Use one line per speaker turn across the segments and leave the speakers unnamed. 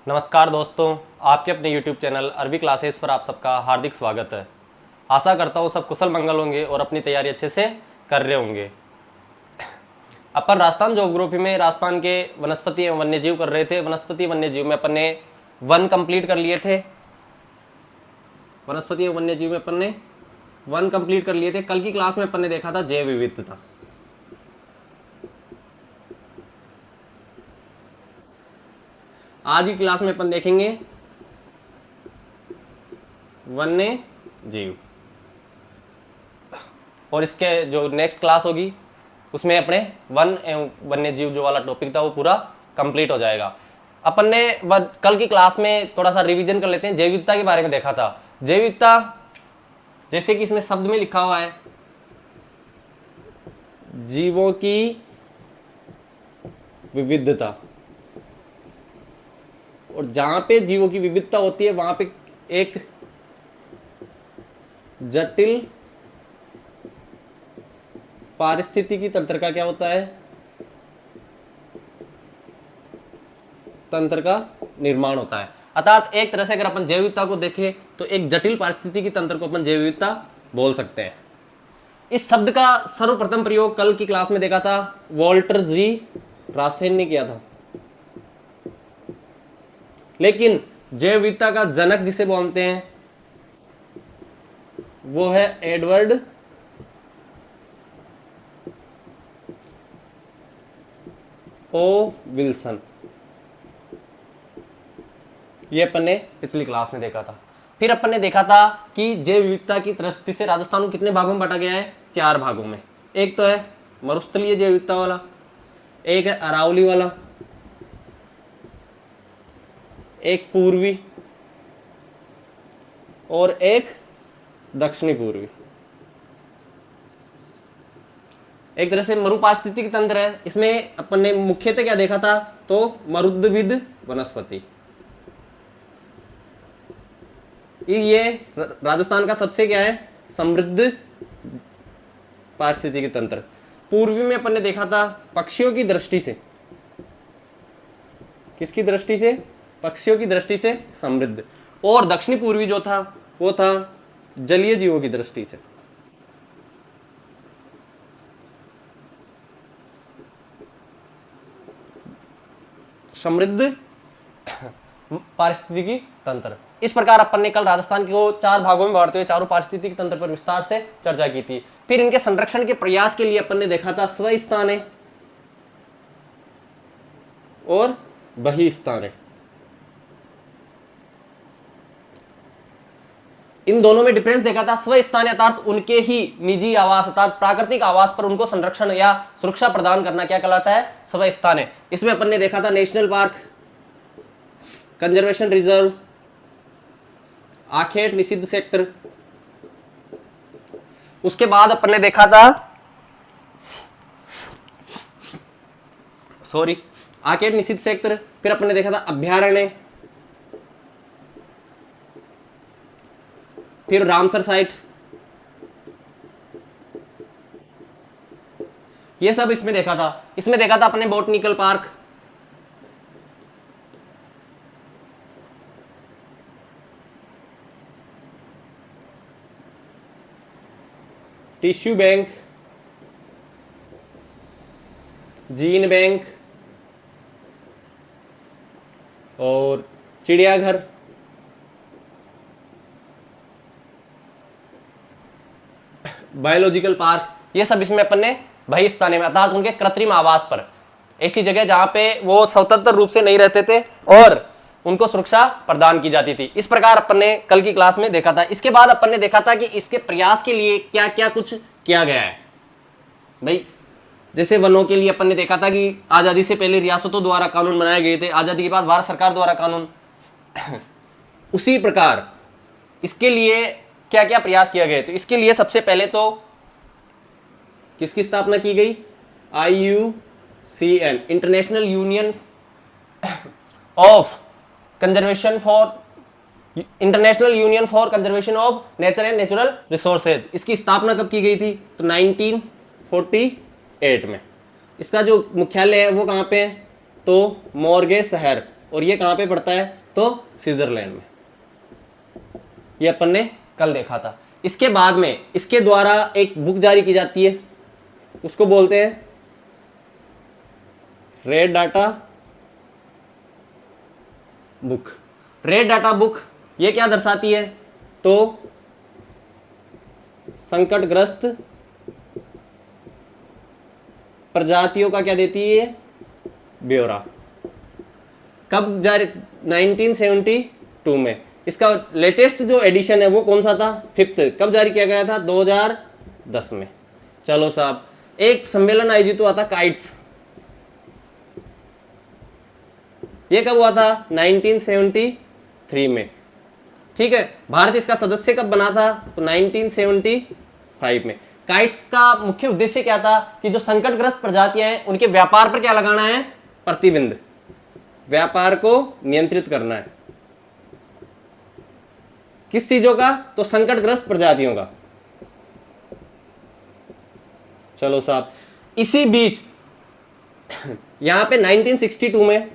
नमस्कार दोस्तों, आपके अपने YouTube चैनल अरबी क्लासेस पर आप सबका हार्दिक स्वागत है। आशा करता हूँ सब कुशल मंगल होंगे और अपनी तैयारी अच्छे से कर रहे होंगे। अपन राजस्थान ज्योग्राफी में राजस्थान के वनस्पति एवं वन्यजीव कर रहे थे। वनस्पति वन्यजीव में अपन ने वन कंप्लीट कर लिए थे। वनस्पति एवं वन्यजीव में अपन ने वन कंप्लीट कर लिए थे। कल की क्लास में अपन ने देखा था जैव विविधता। आज की क्लास में अपन देखेंगे वन्य जीव, और इसके जो नेक्स्ट क्लास होगी उसमें अपने वन एवं वन्य जीव जो वाला टॉपिक था वो पूरा कंप्लीट हो जाएगा। अपन ने कल की क्लास में थोड़ा सा रिवीजन कर लेते हैं। जैव विविधता के बारे में देखा था। जैव विविधता जैसे कि इसमें शब्द में लिखा हुआ है, जीवों की विविधता, और जहां पे जीवों की विविधता होती है वहां पे एक जटिल पारिस्थितिकी तंत्र का क्या होता है, तंत्र का निर्माण होता है। अर्थात एक तरह से अगर अपन जैव विविधता को देखें तो एक जटिल पारिस्थितिकी तंत्र को अपन जैव विविधता बोल सकते हैं। इस शब्द का सर्वप्रथम प्रयोग कल की क्लास में देखा था, वॉल्टर जी रासेन ने किया था। लेकिन जैव विविधता का जनक जिसे बोलते हैं वो है एडवर्ड ओ विल्सन। ये अपन ने पिछली क्लास में देखा था। फिर अपन ने देखा था कि जैव विविधता की दृष्टि से राजस्थान को कितने भागों में बांटा गया है, 4 भागों में। एक तो है मरुस्थलीय जैव विविधता वाला, एक है अरावली वाला, एक पूर्वी और एक दक्षिणी पूर्वी। एक तरह से मरुपारिस्थितिक तंत्र है। इसमें अपन ने मुख्यतः क्या देखा था, तो मरुद्भिद वनस्पति। ये राजस्थान का सबसे क्या है, समृद्ध पारिस्थितिक तंत्र। पूर्वी में अपन ने देखा था पक्षियों की दृष्टि से, किसकी दृष्टि से, पक्षियों की दृष्टि से समृद्ध। और दक्षिणी पूर्वी जो था वो था जलीय जीवों की दृष्टि से। समृद्ध पारिस्थितिकी तंत्र। इस प्रकार अपन ने कल राजस्थान को 4 भागों में बांटते हुए चारों पारिस्थितिकी तंत्र पर विस्तार से चर्चा की थी। फिर इनके संरक्षण के प्रयास के लिए अपन ने देखा था स्वस्थाने और बहिस्थाने। इन दोनों में डिफरेंस देखा था। स्वस्थानीय अर्थात उनके ही निजी आवास अर्थात प्राकृतिक आवास पर उनको संरक्षण या सुरक्षा प्रदान करना क्या कहलाता है, स्वस्थानीय। इसमें अपन ने देखा था नेशनल पार्क, कंजर्वेशन रिजर्व, आखेट निषिद्ध क्षेत्र। उसके बाद अपन ने देखा था आखेट निषिद्ध क्षेत्र। फिर अपन ने देखा था अभ्यारण्य, फिर रामसर साइट। ये सब इसमें देखा था। इसमें देखा था अपने botanical park, tissue bank, gene bank और चिड़ियाघर। Biological park. ये सब इसमें अपन ने बहिस्थाने में अर्थात उनके कृत्रिम आवास पर, ऐसी जगह जहां पे वो स्वतंत्र रूप से नहीं रहते थे और उनको सुरक्षा प्रदान की जाती थी। इस प्रकार अपन ने कल की क्लास में देखा था। इसके बाद अपन ने देखा था कि इसके प्रयास के लिए क्या क्या कुछ किया गया है। भाई जैसे वनों के लिए अपन ने देखा था कि आजादी से पहले रियासतों द्वारा कानून बनाए गए थे, आजादी के बाद भारत सरकार द्वारा कानून। उसी प्रकार इसके लिए क्या क्या प्रयास किया गया। तो इसके लिए सबसे पहले तो किसकी स्थापना की गई, IUCN, international union of conservation of nature and natural resources. इसकी स्थापना कब की गई थी, तो 1948 में। इसका जो मुख्यालय है वो कहाँ पे है, तो मोरगे शहर और ये कहाँ पे पड़ता है, तो स्विट्जरलैंड में। ये अपन ने कल देखा था। इसके बाद में इसके द्वारा एक बुक जारी की जाती है, उसको बोलते हैं red data book. Red data book ये क्या दर्शाती है, तो संकटग्रस्त प्रजातियों का क्या देती है, ब्यौरा। कब जारी, 1972 में। इसका लेटेस्ट जो एडिशन है वो कौन सा था, 5th। कब जारी किया गया था, 2010 में। चलो साहब, एक सम्मेलन आयोजित हुआ था काइट्स, ये कब हुआ था, 1973 में। ठीक है, भारत इसका सदस्य कब बना था, तो 1975 में। काइट्स का मुख्य उद्देश्य क्या था कि जो संकटग्रस्त प्रजातियां हैं उनके व्यापार पर क्या लगाना है, प्रतिबंध, व्यापार को नियंत्रित करना है। किस चीजों का, तो संकटग्रस्त प्रजातियों का। चलो साहब, इसी बीच यहां पे 1962 में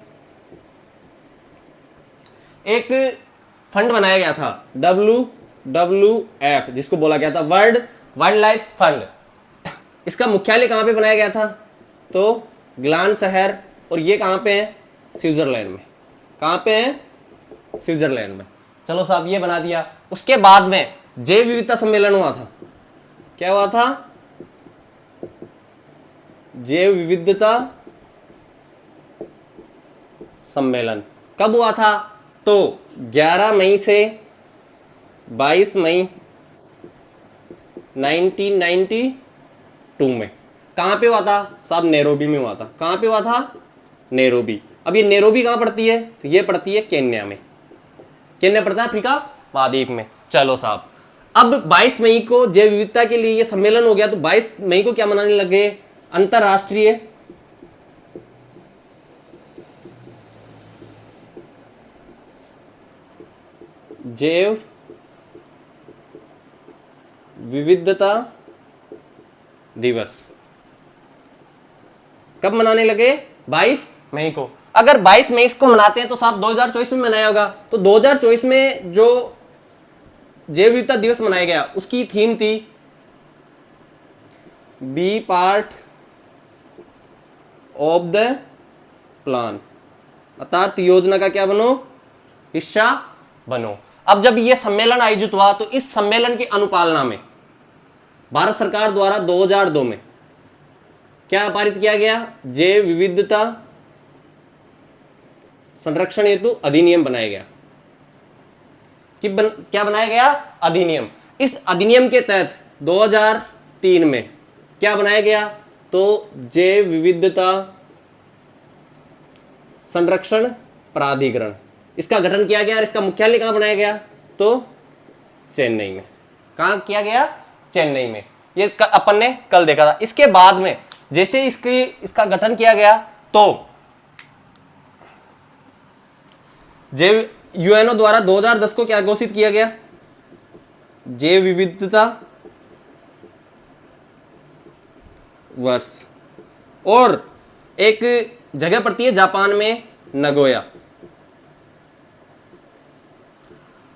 एक फंड बनाया गया था, WWF, जिसको बोला गया था वर्ल्ड वाइल्ड लाइफ फंड। इसका मुख्यालय कहां पे बनाया गया था, तो ग्लान शहर, और ये कहां पे है, स्विट्जरलैंड में। कहां पे है, स्विट्जरलैंड में। चलो साहब, ये बना दिया। उसके बाद में जैव विविधता सम्मेलन हुआ था। क्या हुआ था, जैव विविधता सम्मेलन। कब हुआ था, तो 11 मई से 22 मई 1992 में। कहां पे हुआ था साहब, नैरोबी में हुआ था। कहां पे हुआ था, नैरोबी। अब ये नैरोबी कहां पड़ती है, तो ये पड़ती है केन्या में। केन्या पड़ता है अफ्रीका महाद्वीप में। चलो साहब, अब 22 मई को जैव विविधता के लिए ये सम्मेलन हो गया, तो 22 मई को क्या मनाने लगे, अंतरराष्ट्रीय जैव विविधता दिवस। कब मनाने लगे, 22 मई को। अगर 22 मई को मनाते हैं तो साहब 2024 में मनाया होगा। तो 2024 में जो जैव विविधता दिवस मनाया गया उसकी थीम थी be part of the plan, अर्थात योजना का क्या बनो, हिस्सा बनो। अब जब यह सम्मेलन आयोजित हुआ तो इस सम्मेलन की अनुपालना में भारत सरकार द्वारा 2002 में क्या पारित किया गया, जैव विविधता संरक्षण हेतु अधिनियम बनाया गया। क्या बनाया गया, अधिनियम। इस अधिनियम के तहत 2003 में क्या बनाया गया, तो जैव विविधता संरक्षण प्राधिकरण, इसका गठन किया गया। और इसका मुख्यालय कहां बनाया गया, तो चेन्नई में। कहां किया गया, चेन्नई में। ये अपन ने कल देखा था। इसके बाद में जैसे इसका गठन किया गया तो जैव यूएनओ द्वारा 2010 को क्या घोषित किया गया, जैव विविधता वर्ष। और एक जगह पड़ती है जापान में, नगोया,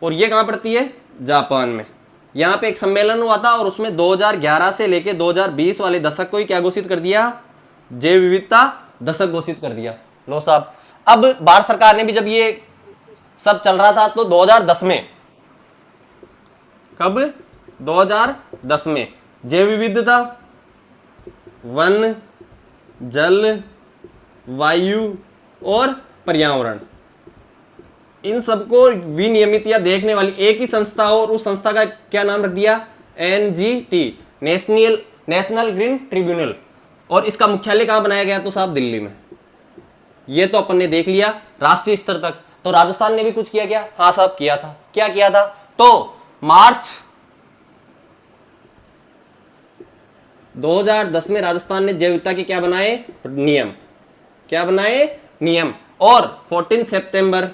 और ये कहां पड़ती है, जापान में। यहां पे एक सम्मेलन हुआ था और उसमें 2011 से लेके 2020 वाले दशक को ही क्या घोषित कर दिया, जैव विविधता दशक घोषित कर दिया। लो साहब, अब भारत सरकार ने भी जब ये सब चल रहा था तो 2010 में, कब, 2010 में जैव विविधता, वन, जल, वायु और पर्यावरण, इन सबको विनियमित या देखने वाली एक ही संस्था हो, और उस संस्था का क्या नाम रख दिया, NGT, नेशनल ग्रीन ट्रिब्यूनल। और इसका मुख्यालय कहां बनाया गया, तो साहब दिल्ली में। ये तो अपन ने देख लिया राष्ट्रीय स्तर तक। तो राजस्थान ने भी कुछ किया क्या, हाँ साहब किया था। क्या किया था, तो मार्च 2010 में राजस्थान ने जैव विविधता के क्या बनाए, नियम। क्या बनाए, नियम। और 14 सितंबर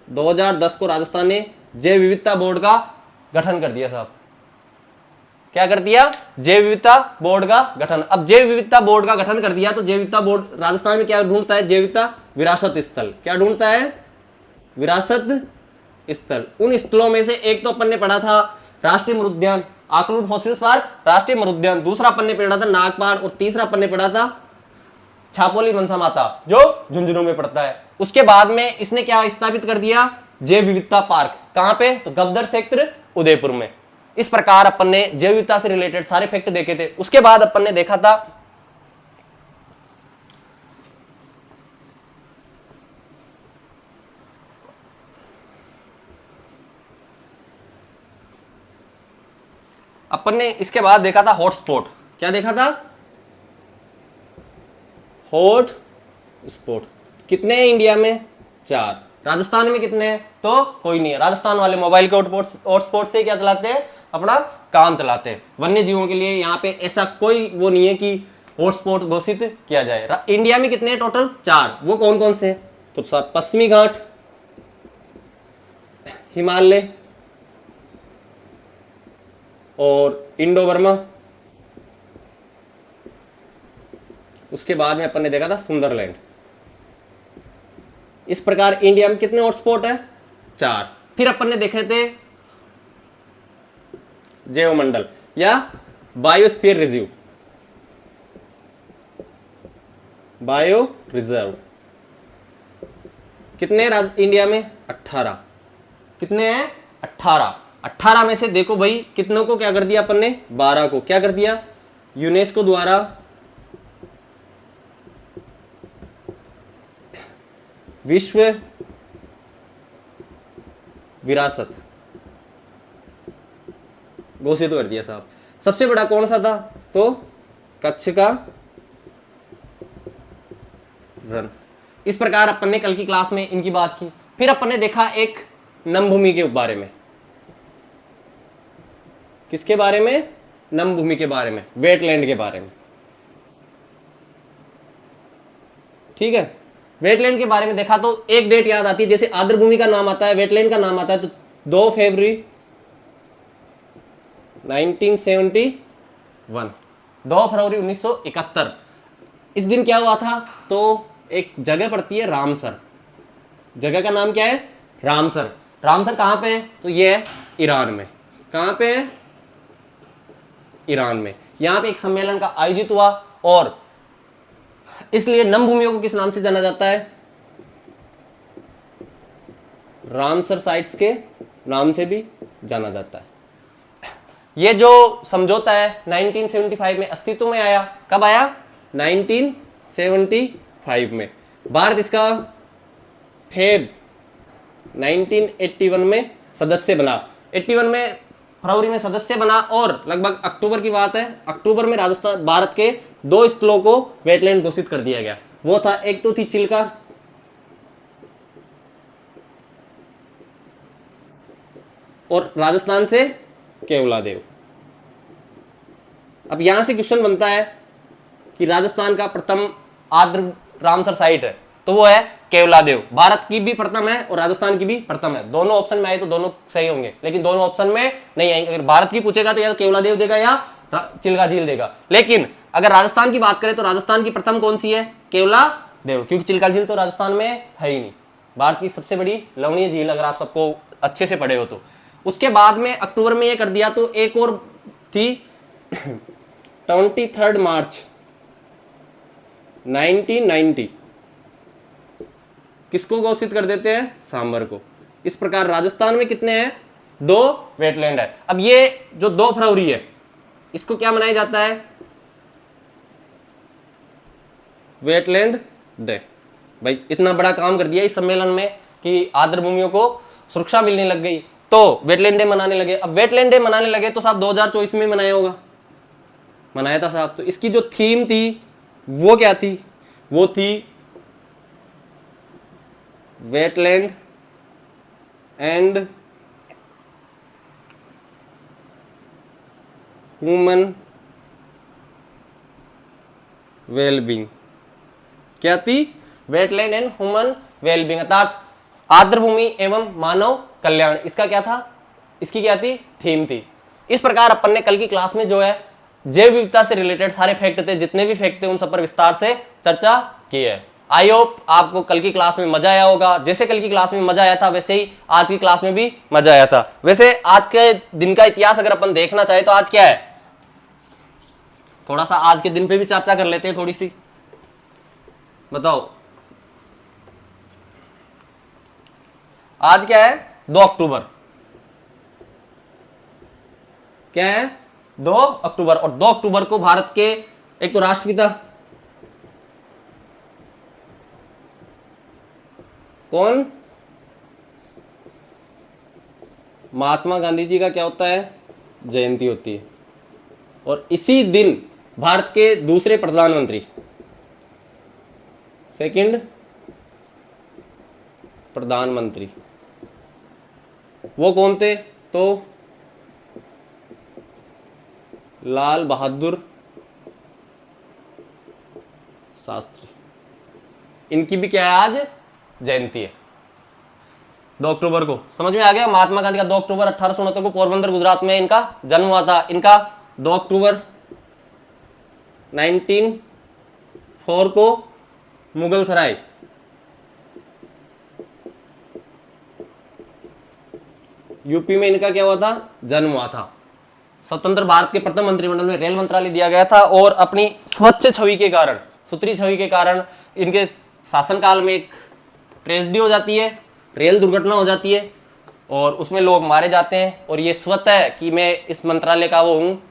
2010 को राजस्थान ने जैव विविधता बोर्ड का गठन कर दिया साहब। क्या कर दिया, जैव विविधता बोर्ड का गठन। अब जैव विविधता बोर्ड का गठन कर दिया तो जैव विविधता बोर्ड राजस्थान में क्या ढूंढता है, जैव विविधता विरासत स्थल। क्या ढूंढता है, विरासत स्थल। उन स्थलों में से एक तो अपन ने पढ़ा था राष्ट्रीय मरुद्यान, आकलूट फॉसिल्स पार्क राष्ट्रीय मरुद्यान, दूसरा अपन ने पढ़ा था नागपाड़, और तीसरा अपन ने पढ़ा था छापोली मनसा माता जो झुंझुनू में पड़ता है। उसके बाद में इसने क्या स्थापित कर दिया, जैव विविधता पार्क। कहां पे, तो गब्दर क्षेत्र उदयपुर में। इस प्रकार अपन ने जैव विविधता से रिलेटेड सारे फैक्ट देखे थे। उसके बाद अपन ने देखा था अपन ने इसके बाद देखा था हॉटस्पॉट। क्या देखा था, हॉट स्पॉट। कितने हैं इंडिया में, 4। राजस्थान में कितने हैं, तो कोई नहीं है। राजस्थान वाले मोबाइल के हॉटस्पॉट से क्या चलाते हैं, अपना काम चलाते हैं। वन्य जीवों के लिए यहाँ पे ऐसा कोई वो नहीं है कि हॉटस्पॉट घोषित किया जाए। इंडिया में कितने हैं टोटल, 4। वो कौन कौन से हैं, तो पश्चिमी घाट, हिमालय और इंडो बर्मा। उसके बाद में अपन ने देखा था सुंदरलैंड। इस प्रकार इंडिया में कितने हॉटस्पॉट है, 4। फिर अपन ने देखे थे जैवमंडल या बायोस्फीयर रिजर्व, बायो रिजर्व। कितने इंडिया में, 18। कितने हैं, 18। 18 में से देखो भाई कितनों को क्या कर दिया अपन ने, 12 को क्या कर दिया, यूनेस्को द्वारा विश्व विरासत घोषित कर दिया साहब। सबसे बड़ा कौन सा था, तो कच्छ का रण। इस प्रकार अपन ने कल की क्लास में इनकी बात की। फिर अपन ने देखा एक नमभूमि के बारे में। किसके बारे में, नमभूमि के बारे में, वेटलैंड के बारे में। ठीक है, वेटलैंड के बारे में देखा तो एक डेट याद आती है, जैसे आर्द्रभूमि का नाम आता है, वेटलैंड का नाम आता है, तो 2 फरवरी 1971, 2 फरवरी 1971। इस दिन क्या हुआ था, तो एक जगह पड़ती है रामसर। जगह का नाम क्या है, रामसर। रामसर कहां पे है, तो ये है ईरान में। कहां पे है, ईरान में। यहां पे एक सम्मेलन का आयोजित हुआ और इसलिए नमभूमियों को किस नाम से जाना जाता है, रामसर साइट्स के नाम से भी जाना जाता है। ये जो समझौता है 1975 में अस्तित्व में आया। कब आया, 1975 में। भारत इसका फेब 1981 में सदस्य बना। 81 में फरवरी में सदस्य बना और लगभग अक्टूबर की बात है, अक्टूबर में राजस्थान भारत के 2 स्थलों को वेटलैंड घोषित कर दिया गया। वो था, एक तो थी चिल्का और राजस्थान से केवलादेव। अब यहां से क्वेश्चन बनता है कि राजस्थान का प्रथम आर्द्र रामसर साइट है, तो वो है केवलादेव। भारत की भी प्रथम है और राजस्थान की भी प्रथम है। दोनों ऑप्शन में आए तो दोनों सही होंगे, लेकिन दोनों ऑप्शन में नहीं आएंगे। अगर भारत की पूछेगा तो या तो केवलादेव देगा या चिल्का झील देगा। लेकिन अगर राजस्थान की बात करें तो राजस्थान की प्रथम कौन सी है, केवलादेव, क्योंकि चिल्का झील तो राजस्थान में है ही नहीं। भारत की सबसे बड़ी लवणीय झील, अगर आप सबको अच्छे से पढ़े हो तो। उसके बाद में अक्टूबर में ये कर दिया, तो एक और थी 23 मार्च 1990, किसको घोषित कर देते हैं, सांबर को। इस प्रकार राजस्थान में कितने हैं, 2 वेटलैंड है। अब ये जो 2 फरवरी है, इसको क्या मनाया जाता है, वेटलैंड डे। भाई इतना बड़ा काम कर दिया इस सम्मेलन में कि आर्द्र भूमियों को सुरक्षा मिलने लग गई, तो वेटलैंड डे मनाने लगे। अब वेटलैंड डे मनाने लगे तो साहब 2024 में मनाया होगा, मनाया था साहब। तो इसकी जो थीम थी वो क्या थी, वो थी वेटलैंड एंड ह्यूमन वेलबींग। क्या थी, वेटलैंड एंड ह्यूमन वेलबींग, अर्थात आर्द्र भूमि एवं मानव कल्याण। इसका क्या था, इसकी क्या थी, थीम थी। इस प्रकार अपन ने कल की क्लास में जो है जैव विविधता से रिलेटेड सारे फैक्ट थे, जितने भी फैक्ट थे उन सब पर विस्तार से चर्चा की है। आई होप आपको कल की क्लास में मजा आया होगा। जैसे कल की क्लास में मजा आया था वैसे ही आज की क्लास में भी मजा आया था। वैसे आज के दिन का इतिहास अगर अपन देखना चाहे तो आज क्या है, थोड़ा सा आज के दिन पे भी चर्चा कर लेते हैं थोड़ी सी। बताओ आज क्या है? 2 अक्टूबर। क्या है? 2 अक्टूबर। और 2 अक्टूबर को भारत के एक तो राष्ट्रपिता कौन? महात्मा गांधी जी का क्या होता है? जयंती होती है। और इसी दिन भारत के दूसरे प्रधानमंत्री, सेकंड प्रधानमंत्री, वो कौन थे? तो लाल बहादुर शास्त्री। इनकी भी क्या है? आज जयंती है 2 अक्टूबर को। समझ में आ गया? महात्मा गांधी का 2 अक्टूबर 1869 को पोरबंदर गुजरात में इनका जन्म हुआ था। इनका 2 अक्टूबर 1904 को मुगल सराय यूपी में इनका क्या हुआ था? जन्म हुआ था। स्वतंत्र भारत के प्रथम मंत्रिमंडल में रेल मंत्रालय दिया गया था। और अपनी स्वच्छ छवि के कारण, सुथरी छवि के कारण इनके शासनकाल में एक ट्रेजेडी हो जाती है, रेल दुर्घटना हो जाती है और उसमें लोग मारे जाते हैं। और ये स्वतः कि मैं इस मंत्रालय का वो हूँ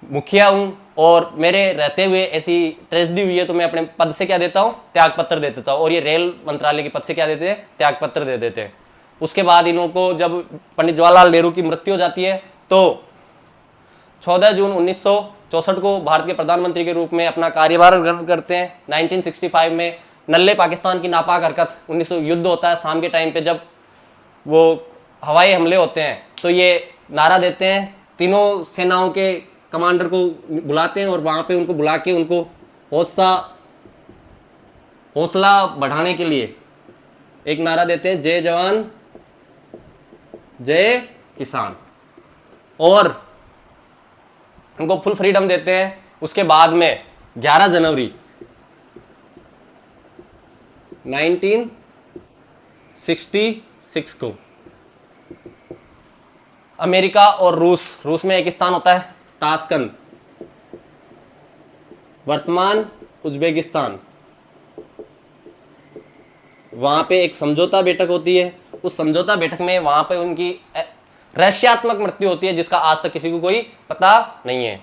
मुखिया हूँ और मेरे रहते हुए ऐसी ट्रेजेडी हुई है तो मैं अपने पद से क्या देता हूँ? त्याग पत्र दे देता हूँ। और ये रेल मंत्रालय के पद से क्या देते हैं? त्याग पत्र दे देते हैं। उसके बाद इन्हों को जब पंडित जवाहरलाल नेहरू की मृत्यु हो जाती है तो 14 जून 1964 को भारत के प्रधानमंत्री के रूप में अपना कार्यभार ग्रहण करते हैं। 1965 में नल्ले पाकिस्तान की नापाक हरकत 1900 युद्ध होता है शाम के टाइम पे, जब वो हवाई हमले होते हैं तो ये नारा देते हैं, तीनों सेनाओं के कमांडर को बुलाते हैं और वहाँ पे उनको बुला के उनको हौसला बढ़ाने के लिए एक नारा देते हैं, जय जवान जय किसान, और उनको फुल फ्रीडम देते हैं। उसके बाद में 11 जनवरी 1966 को अमेरिका और रूस में एक स्थान होता है ताशकंद, वर्तमान उज्बेकिस्तान, वहां पे एक समझौता बैठक होती है। उस समझौता बैठक में वहां पे उनकी रहस्यात्मक मृत्यु होती है जिसका आज तक किसी को कोई पता नहीं है।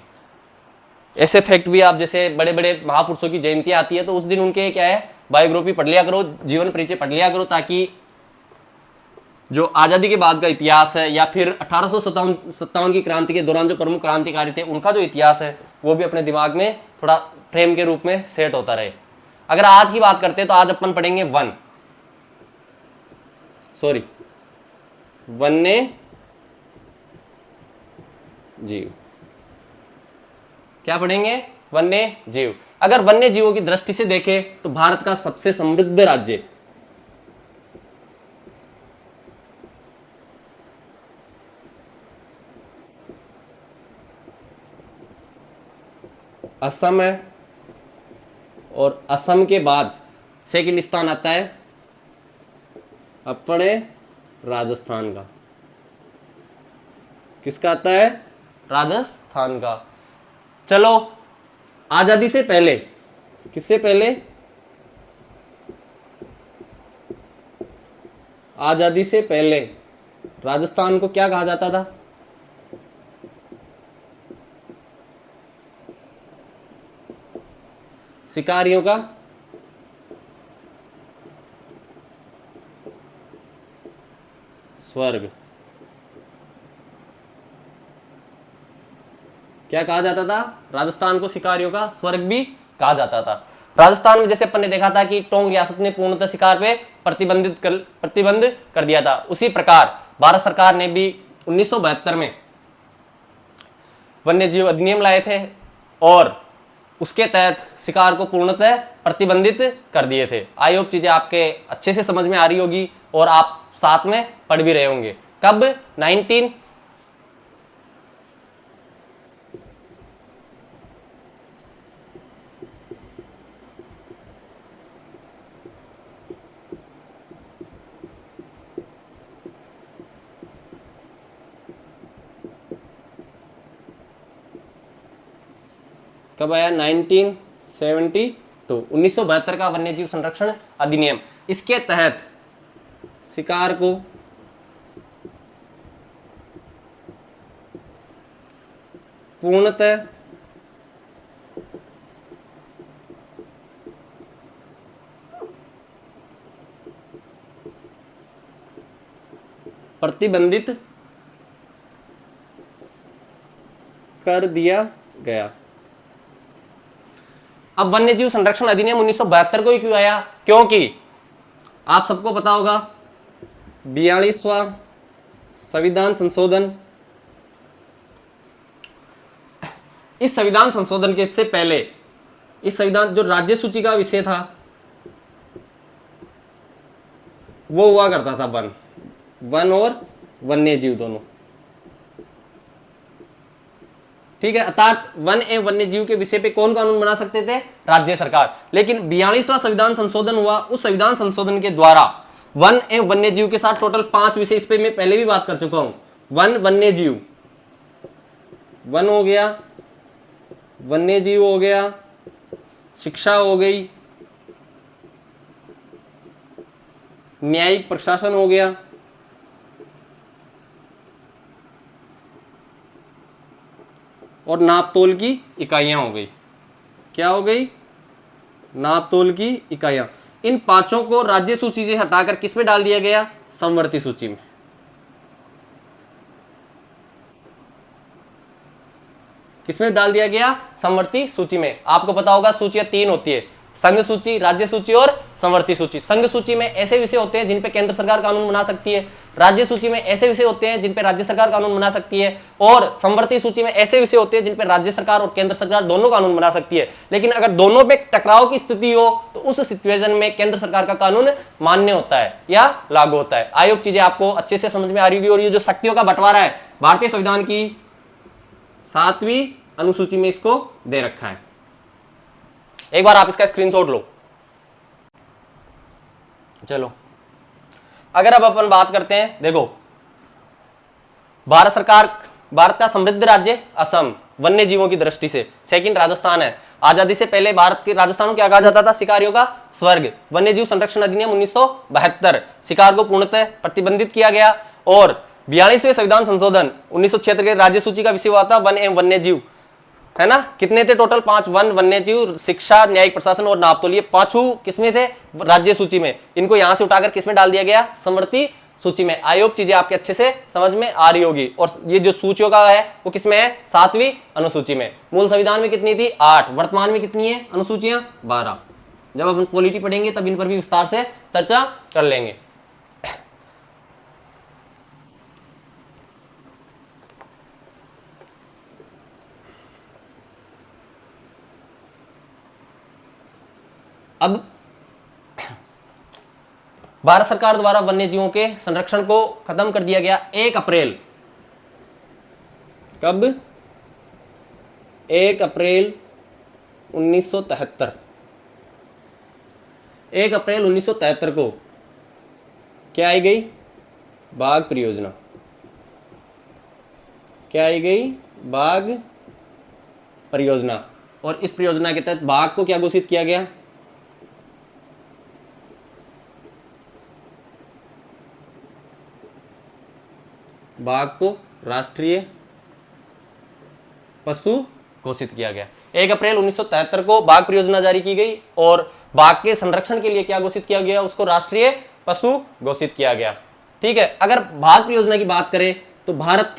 ऐसे फैक्ट भी आप जैसे बड़े बड़े महापुरुषों की जयंती आती है तो उस दिन उनके क्या है, बायोग्राफी पढ़ लिया करो, जीवन परिचय पढ़ लिया करो, ताकि जो आज़ादी के बाद का इतिहास है या फिर 1857 की क्रांति के दौरान जो प्रमुख क्रांतिकारी थे उनका जो इतिहास है वो भी अपने दिमाग में थोड़ा फ्रेम के रूप में सेट होता रहे। अगर आज की बात करते हैं तो आज अपन पढ़ेंगे वन्य जीव। क्या पढ़ेंगे? वन्य जीव। अगर वन्य जीवों की दृष्टि से देखें तो भारत का सबसे समृद्ध राज्य असम है और असम के बाद सेकंड स्थान आता है अपने राजस्थान का। किसका आता है? राजस्थान का। चलो आजादी से पहले, किससे पहले? आजादी से पहले राजस्थान को क्या कहा जाता था? शिकारियों का स्वर्ग। क्या कहा जाता था? राजस्थान को शिकारियों का स्वर्ग भी कहा जाता था। राजस्थान में जैसे अपन ने देखा था कि टोंक रियासत ने पूर्णतः शिकार पे प्रतिबंध कर दिया था, उसी प्रकार भारत सरकार ने भी 1972 में वन्य जीव अधिनियम लाए थे और उसके तहत शिकार को पूर्णतः प्रतिबंधित कर दिए थे। आई होप चीजें आपके अच्छे से समझ में आ रही होगी और आप साथ में पढ़ भी रहे होंगे। कब? कब आया? 1972, 1972 का वन्य जीव संरक्षण अधिनियम। इसके तहत शिकार को पूर्णतः प्रतिबंधित कर दिया गया। अब वन्य जीव संरक्षण अधिनियम 1972 को ही क्यों आया? क्योंकि आप सबको पता होगा 42वां संविधान संशोधन, इस संविधान संशोधन के से पहले इस संविधान जो राज्य सूची का विषय था वो हुआ करता था वन और वन्य जीव दोनों, ठीक है। अर्थात वन एवं वन्य जीव के विषय पे कौन कानून बना सकते थे? राज्य सरकार। लेकिन 42वां संविधान संशोधन हुआ, उस संविधान संशोधन के द्वारा वन एवं वन्य जीव के साथ टोटल 5 विषय, इस पे मैं पहले भी बात कर चुका हूं। वन, वन्य जीव, वन हो गया, वन्य जीव हो गया, शिक्षा हो गई, न्यायिक प्रशासन हो गया, और नापतोल की इकाइयां हो गई। क्या हो गई? नापतोल की इकाइयां। इन 5 को राज्य सूची से हटाकर किस में डाल दिया गया? समवर्ती सूची में। किसमें डाल दिया गया? समवर्ती सूची में। आपको पता होगा सूचियां 3 होती है, संघ सूची, राज्य सूची और समवर्ती सूची। संघ सूची में ऐसे विषय होते हैं जिन पे केंद्र सरकार कानून बना सकती है, राज्य सूची में ऐसे विषय होते हैं जिन पे राज्य सरकार कानून बना सकती है, और समवर्ती सूची में ऐसे विषय होते हैं जिन पे राज्य सरकार और केंद्र सरकार दोनों कानून बना सकती है। लेकिन अगर दोनों पे टकराव की स्थिति हो तो उस सिचुएशन में केंद्र सरकार का कानून मान्य होता है या लागू होता है। आयोग चीजें आपको अच्छे से समझ में आ रही होगी। और ये जो शक्तियों का बंटवारा है भारतीय संविधान की 7वीं अनुसूची में इसको दे रखा है। एक बार आप इसका स्क्रीनशॉट लो। चलो, अगर अब अपन बात करते हैं, देखो भारत सरकार, भारत का समृद्ध राज्य असम वन्य जीवों की दृष्टि से, सेकंड राजस्थान है। आजादी से पहले भारत के राजस्थान को क्या कहा जाता था? शिकारियों का स्वर्ग। वन्य जीव संरक्षण अधिनियम 1972, शिकार को पूर्णतः प्रतिबंधित किया गया। और 42वें संविधान संशोधन 1976 के राज्य सूची का विषय हुआ था वन एवं वन्य जीव, है ना। कितने थे टोटल? 5। वन, वन्य जीव, शिक्षा, न्यायिक प्रशासन और नापतोल। ये 5 किसमें थे? राज्य सूची में। इनको यहां से उठाकर किसमें डाल दिया गया? समवर्ती सूची में। आयोग चीजें आपके अच्छे से समझ में आ रही होगी। और ये जो सूचियों का है वो किसमें है? 7वीं अनुसूची में। मूल संविधान में कितनी थी? 8। वर्तमान में कितनी है अनुसूचियां? 12। जब अपन पॉलिटी पढ़ेंगे तब इन पर भी विस्तार से चर्चा कर लेंगे। अब भारत सरकार द्वारा वन्य जीवों के संरक्षण को खत्म कर दिया गया 1 अप्रैल। कब? 1 अप्रैल 1973। 1 अप्रैल 1973 को क्या आई गई? बाघ परियोजना। क्या आई गई? बाघ परियोजना। और इस परियोजना के तहत बाघ को क्या घोषित किया गया? बाघ को राष्ट्रीय पशु घोषित किया गया। 1 अप्रैल 1973 को बाघ परियोजना जारी की गई और बाघ के संरक्षण के लिए क्या घोषित किया गया? उसको राष्ट्रीय पशु घोषित किया गया। ठीक है। अगर बाघ परियोजना की बात करें तो भारत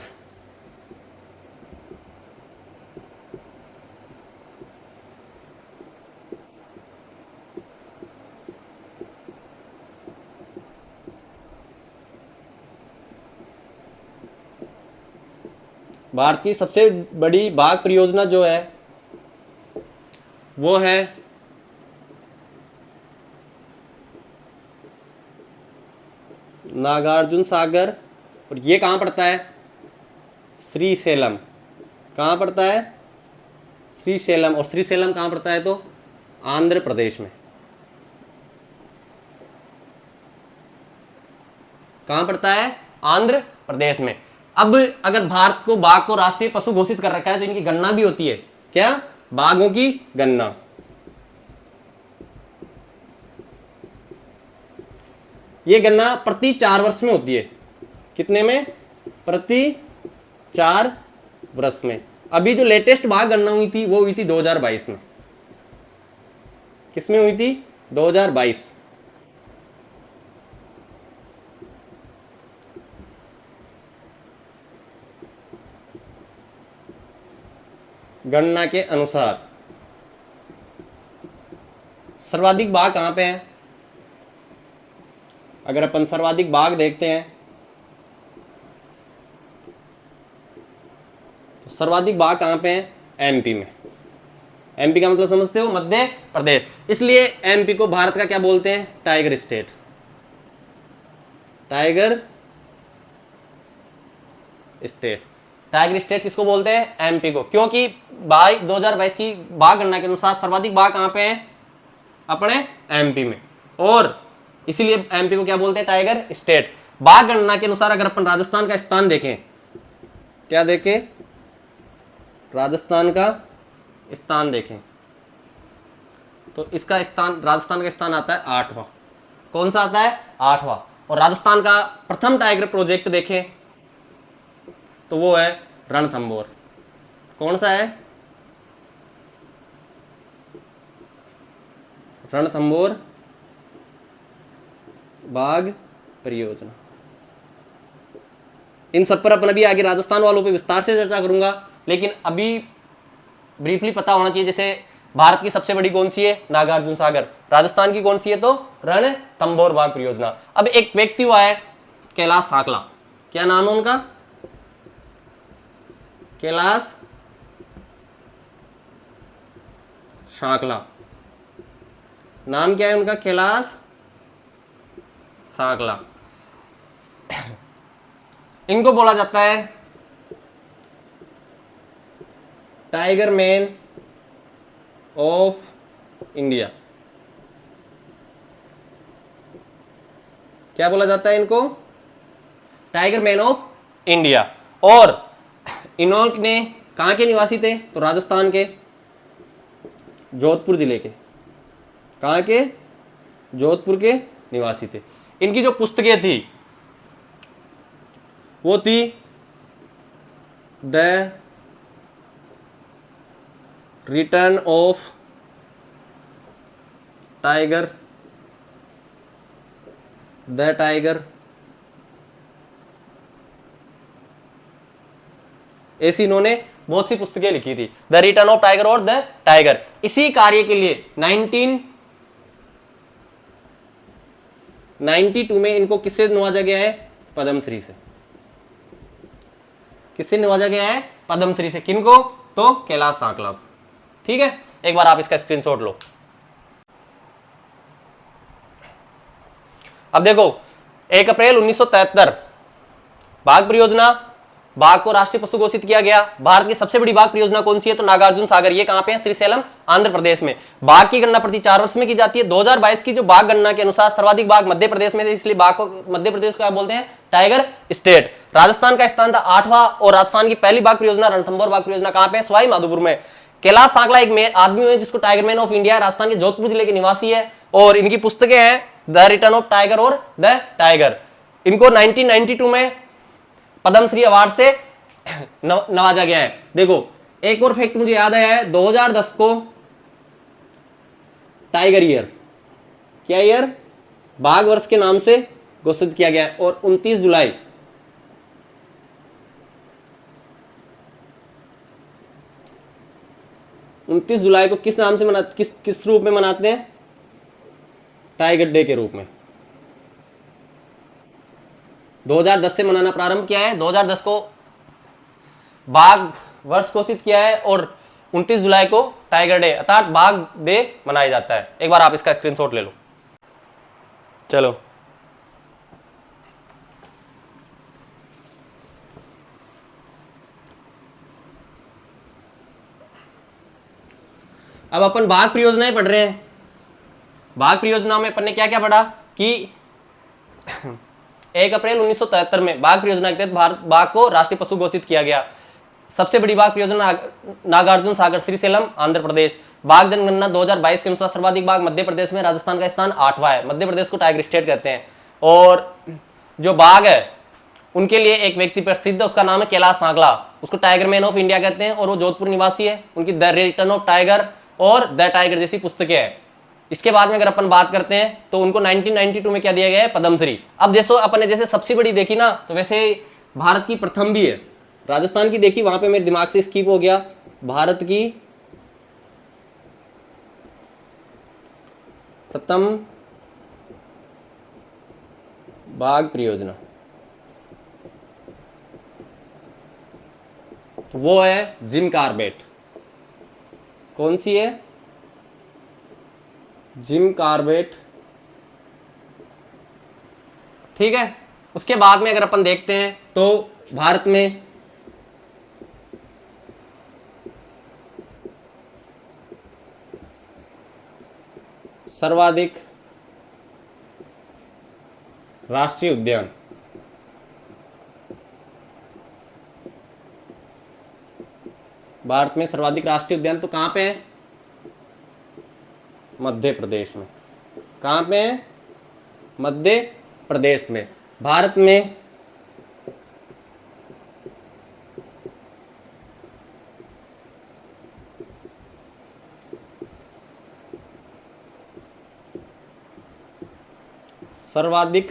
की सबसे बड़ी बाघ परियोजना जो है वो है नागार्जुन सागर। और ये कहाँ पड़ता है? श्रीशैलम। कहाँ पड़ता है? श्रीशैलम। और श्रीशैलम कहाँ पड़ता है? तो आंध्र प्रदेश में। कहाँ पड़ता है? आंध्र प्रदेश में। अब अगर भारत को बाघ को राष्ट्रीय पशु घोषित कर रखा है तो इनकी गणना भी होती है। क्या? बाघों की गणना। ये गणना प्रति 4 वर्ष में होती है। कितने में? प्रति 4 वर्ष में। अभी जो लेटेस्ट बाघ गणना हुई थी वो हुई थी 2022 में। किसमें हुई थी? 2022। गणना के अनुसार सर्वाधिक बाघ कहां पे हैं? अगर अपन सर्वाधिक बाघ देखते हैं तो सर्वाधिक बाघ कहां पे हैं? एमपी में। एमपी का मतलब समझते हो? मध्य प्रदेश। इसलिए एमपी को भारत का क्या बोलते हैं? Tiger state. Tiger state. Tiger state किसको बोलते हैं? एमपी को। क्योंकि 2022 की बाघ गणना के अनुसार सर्वाधिक बाघ कहां पे हैं? अपने एमपी में। और इसीलिए एमपी को क्या बोलते हैं? Tiger state. बाघ गणना के अनुसार अगर अपन राजस्थान का स्थान देखें, क्या देखें? राजस्थान का स्थान देखें तो इसका स्थान, राजस्थान का स्थान आता है 8वां। कौन सा आता है? 8वां। और राजस्थान का प्रथम टाइगर प्रोजेक्ट देखें तो वो है रणथंभौर। कौन सा है? रणथंभौर बाघ परियोजना। इन सब पर अपन अभी आगे राजस्थान वालों पे विस्तार से चर्चा करूंगा, लेकिन अभी ब्रीफली पता होना चाहिए। जैसे भारत की सबसे बड़ी कौन सी है? नागार्जुन सागर। राजस्थान की कौन सी है? तो रणथंभौर बाघ परियोजना। अब एक व्यक्ति हुआ है कैलाश साकला। क्या नाम है उनका? कैलाश साकला। नाम क्या है उनका? कैलाश साकला। इनको बोला जाता है टाइगर मैन ऑफ इंडिया। क्या बोला जाता है इनको? Tiger man of India. और इन्होंने कहां के निवासी थे? तो राजस्थान के जोधपुर जिले के। कहां के? जोधपुर के निवासी थे। इनकी जो पुस्तकें थी वो थी the return of tiger, the tiger, ऐसी इन्होंने बहुत सी पुस्तकें लिखी थी। द रिटर्न ऑफ टाइगर और द टाइगर। इसी कार्य के लिए 1992 में इनको किससे नवाजा गया है? पद्मश्री से। किससे नवाजा गया है? पद्मश्री से। किनको? तो कैलाश साकला। ठीक है, एक बार आप इसका स्क्रीनशॉट लो। अब देखो 1 अप्रैल 1973 बाघ परियोजना, बाघ को राष्ट्रीय पशु घोषित किया गया। भारत की सबसे बड़ी बाघ परियोजना कौन सी है? तो नागार्जुन सागर। ये कहां पे है? श्रीशैलम आंध्र प्रदेश में। बाघ की गणना प्रति 4 वर्ष में की जाती है। 2022 की जो बाघ गणना के अनुसार सर्वाधिक बाघ मध्य प्रदेश में थे, इसलिए बाघ को मध्य प्रदेश को क्या बोलते हैं? Tiger state. राजस्थान का स्थान था 8वां। और राजस्थान की पहली बाघ परियोजना रणथंभौर बाघ परियोजना कहां पे है? सवाई माधोपुर में। कैलाश साकला एक आदमी है जिसको टाइगर मैन ऑफ इंडिया है। राजस्थान के जोधपुर जिले के निवासी है और इनकी पुस्तकें हैं द रिटर्न ऑफ टाइगर और द टाइगर। इनको 1992 में पद्मश्री अवार्ड से नवाजा गया है। देखो एक और फैक्ट मुझे याद आया है, 2010 को टाइगर ईयर, क्या ईयर? बाघ वर्ष के नाम से घोषित किया गया है। और 29 जुलाई को किस नाम से किस रूप में मनाते हैं? टाइगर डे के रूप में। 2010 से मनाना प्रारंभ किया है। 2010 को बाघ वर्ष घोषित किया है और 29 जुलाई को टाइगर डे अर्थात बाघ डे मनाया जाता है। एक बार आप इसका स्क्रीनशॉट ले लो। चलो अब अपन बाघ परियोजनाएं पढ़ रहे हैं। बाघ परियोजना में अपन ने क्या क्या पढ़ा कि 1 अप्रैल 1973 में बाघ परियोजना के तहत भारत बाघ को राष्ट्रीय पशु घोषित किया गया। सबसे बड़ी बाघ परियोजना नागार्जुन सागर श्रीशैलम आंध्र प्रदेश। बाघ जनगणना 2022 के अनुसार सर्वाधिक बाघ मध्य प्रदेश में, राजस्थान का स्थान 8वां है। मध्य प्रदेश को टाइगर स्टेट कहते हैं। और जो बाघ है उनके लिए एक व्यक्ति प्रसिद्ध है, उसका नाम है कैलाश नागला, उसको टाइगर मैन ऑफ इंडिया कहते हैं और वो जोधपुर निवासी है। उनकी द रिटर्न ऑफ टाइगर और द टाइगर जैसी पुस्तकें हैं। इसके बाद में अगर अपन बात करते हैं तो उनको 1992 में क्या दिया गया है, पद्मश्री। अब जैसे अपन ने जैसे सबसे बड़ी देखी ना, तो वैसे भारत की प्रथम भी है। राजस्थान की देखी, वहां पे मेरे दिमाग से स्किप हो गया। भारत की प्रथम बाघ परियोजना तो वो है जिम कार्बेट। कौन सी है? जिम कार्बेट, ठीक है। उसके बाद में अगर अपन देखते हैं तो भारत में सर्वाधिक राष्ट्रीय उद्यान, भारत में सर्वाधिक राष्ट्रीय उद्यान तो कहां पे है? मध्य प्रदेश में। कहां पे है? मध्य प्रदेश में। भारत में सर्वाधिक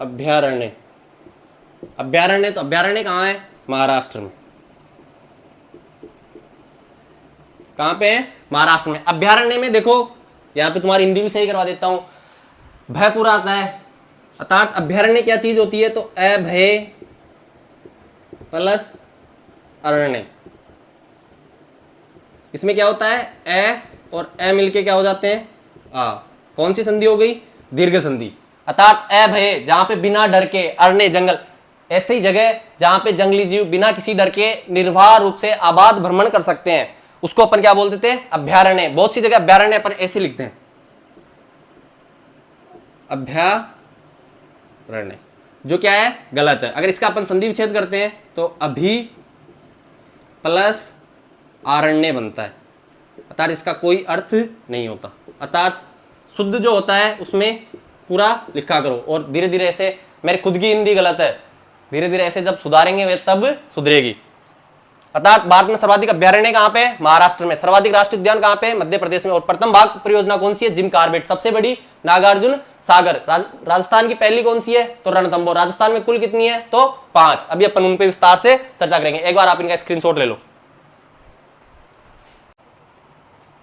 अभ्यारण्य, अभ्यारण्य तो अभ्यारण्य कहां है? महाराष्ट्र में। कहां पे है? महाराष्ट्र में। अभ्यारण्य में देखो, यहां पे तुम्हारी हिंदी भी सही करवा देता हूं, भय पूरा आता है। अर्थात अभ्यारण्य क्या चीज होती है? तो अभय प्लस अरण्य। इसमें क्या होता है? ए और ए मिलके क्या हो जाते हैं? आ। कौन सी संधि हो गई? दीर्घ संधि। अर्थात अभय जहां पे बिना डर के, अरण्य जंगल, ऐसी ही जगह जहां पे जंगली जीव बिना किसी डर के निर्वाह रूप से आबाद भ्रमण कर सकते हैं, उसको अपन क्या बोल देते हैं? अभ्यारण्य। बहुत सी जगह अभ्यारण्य अपन ऐसे लिखते हैं, अभ्यारण्य, जो क्या है? गलत है। अगर इसका अपन संधि विच्छेद करते हैं तो अभी प्लस आरण्य बनता है, अर्थात इसका कोई अर्थ नहीं होता। अर्थात शुद्ध जो होता है उसमें पूरा लिखा करो। और धीरे धीरे ऐसे, मेरी खुद की हिंदी गलत है, धीरे धीरे ऐसे जब सुधारेंगे वे तब सुधरेगी। अर्थात भारत में सर्वाधिक अभ्यारण्य कहां पे? महाराष्ट्र में। सर्वाधिक राष्ट्रीय उद्यान कहां पे? मध्य प्रदेश में। और प्रथम बाघ परियोजना कौन सी है? Jim Corbett. सबसे बड़ी नागार्जुन सागर। राजस्थान की पहली कौन सी है? तो रणथंभौर। राजस्थान में कुल कितनी है? तो 5। अभी अपन उन पे विस्तार से चर्चा करेंगे। एक बार आप इनका स्क्रीनशॉट ले लो।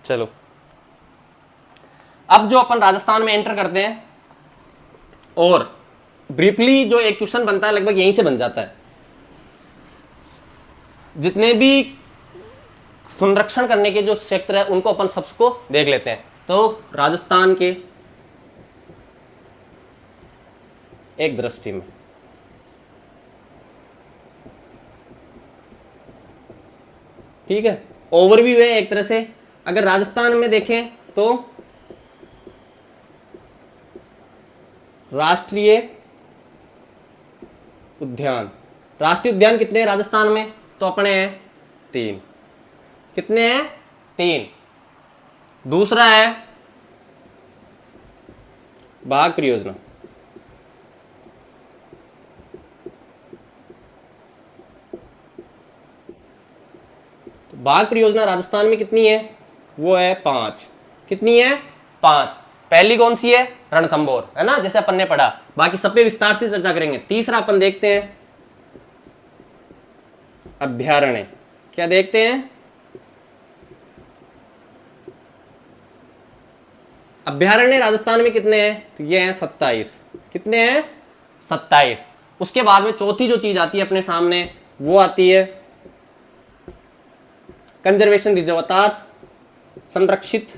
चलो, अब जो अपन राजस्थान में एंटर करते हैं और ब्रीफली जो एक क्वेश्चन बनता है लगभग यहीं से बन जाता है। जितने भी संरक्षण करने के जो क्षेत्र है उनको अपन सबको देख लेते हैं। तो राजस्थान के एक दृष्टि में ठीक है, ओवरव्यू है एक तरह से। अगर राजस्थान में देखें तो राष्ट्रीय उद्यान, राष्ट्रीय उद्यान कितने हैं राजस्थान में? तो अपने हैं 3। कितने हैं? 3। दूसरा है बाघ परियोजना, तो बाघ परियोजना राजस्थान में कितनी है? वो है 5। कितनी है? 5। पहली कौन सी है? रणथंभौर, है ना, जैसे अपन ने पढ़ा। बाकी सब पे विस्तार से चर्चा करेंगे। तीसरा अपन देखते हैं अभ्यारण्य। क्या देखते हैं? अभ्यारण्य राजस्थान में कितने हैं? तो ये हैं 27। कितने हैं? 27। उसके बाद में चौथी जो चीज आती है अपने सामने वो आती है कंजर्वेशन रिजर्व, अर्थात संरक्षित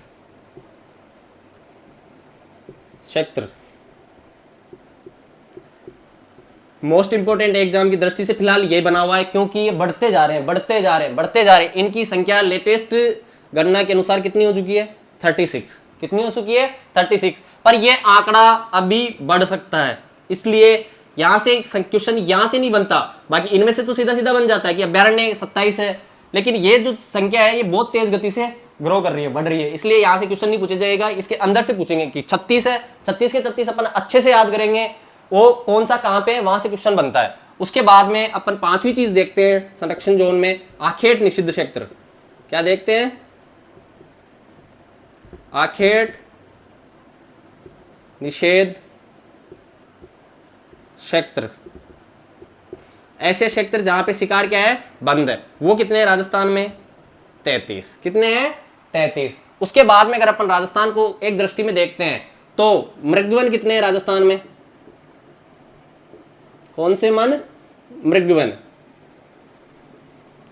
क्षेत्र। मोस्ट इंपोर्टेंट एग्जाम की दृष्टि से फिलहाल ये बना हुआ है, क्योंकि ये बढ़ते जा रहे हैं, बढ़ते जा रहे हैं, बढ़ते जा रहे हैं। इनकी संख्या लेटेस्ट गणना के अनुसार कितनी हो चुकी है? 36। कितनी हो चुकी है? 36। पर ये आंकड़ा अभी बढ़ सकता है, इसलिए यहाँ से क्वेश्चन यहाँ से नहीं बनता, बाकी इनमें से तो सीधा सीधा बन जाता है कि अभ्यारण्य 27 है, लेकिन ये जो संख्या है ये बहुत तेज गति से ग्रो कर रही है, बढ़ रही है, इसलिए यहाँ से क्वेश्चन नहीं पूछा जाएगा, इसके अंदर से पूछेंगे कि 36 है, 36 के 36 अपन अच्छे से याद करेंगे, वो कौन सा कहाँ पे है, वहां से क्वेश्चन बनता है। उसके बाद में अपन पांचवी चीज देखते हैं संरक्षण जोन में, आखेट निषिद्ध क्षेत्र। क्या देखते हैं? आखेट निषेध क्षेत्र, ऐसे क्षेत्र जहां पे शिकार क्या है, बंद है। वो कितने हैं राजस्थान में? 33। कितने हैं? 33। उसके बाद में अगर अपन राजस्थान को एक दृष्टि में देखते हैं तो मृगवन कितने हैं राजस्थान में? कौन से मन? मृगवन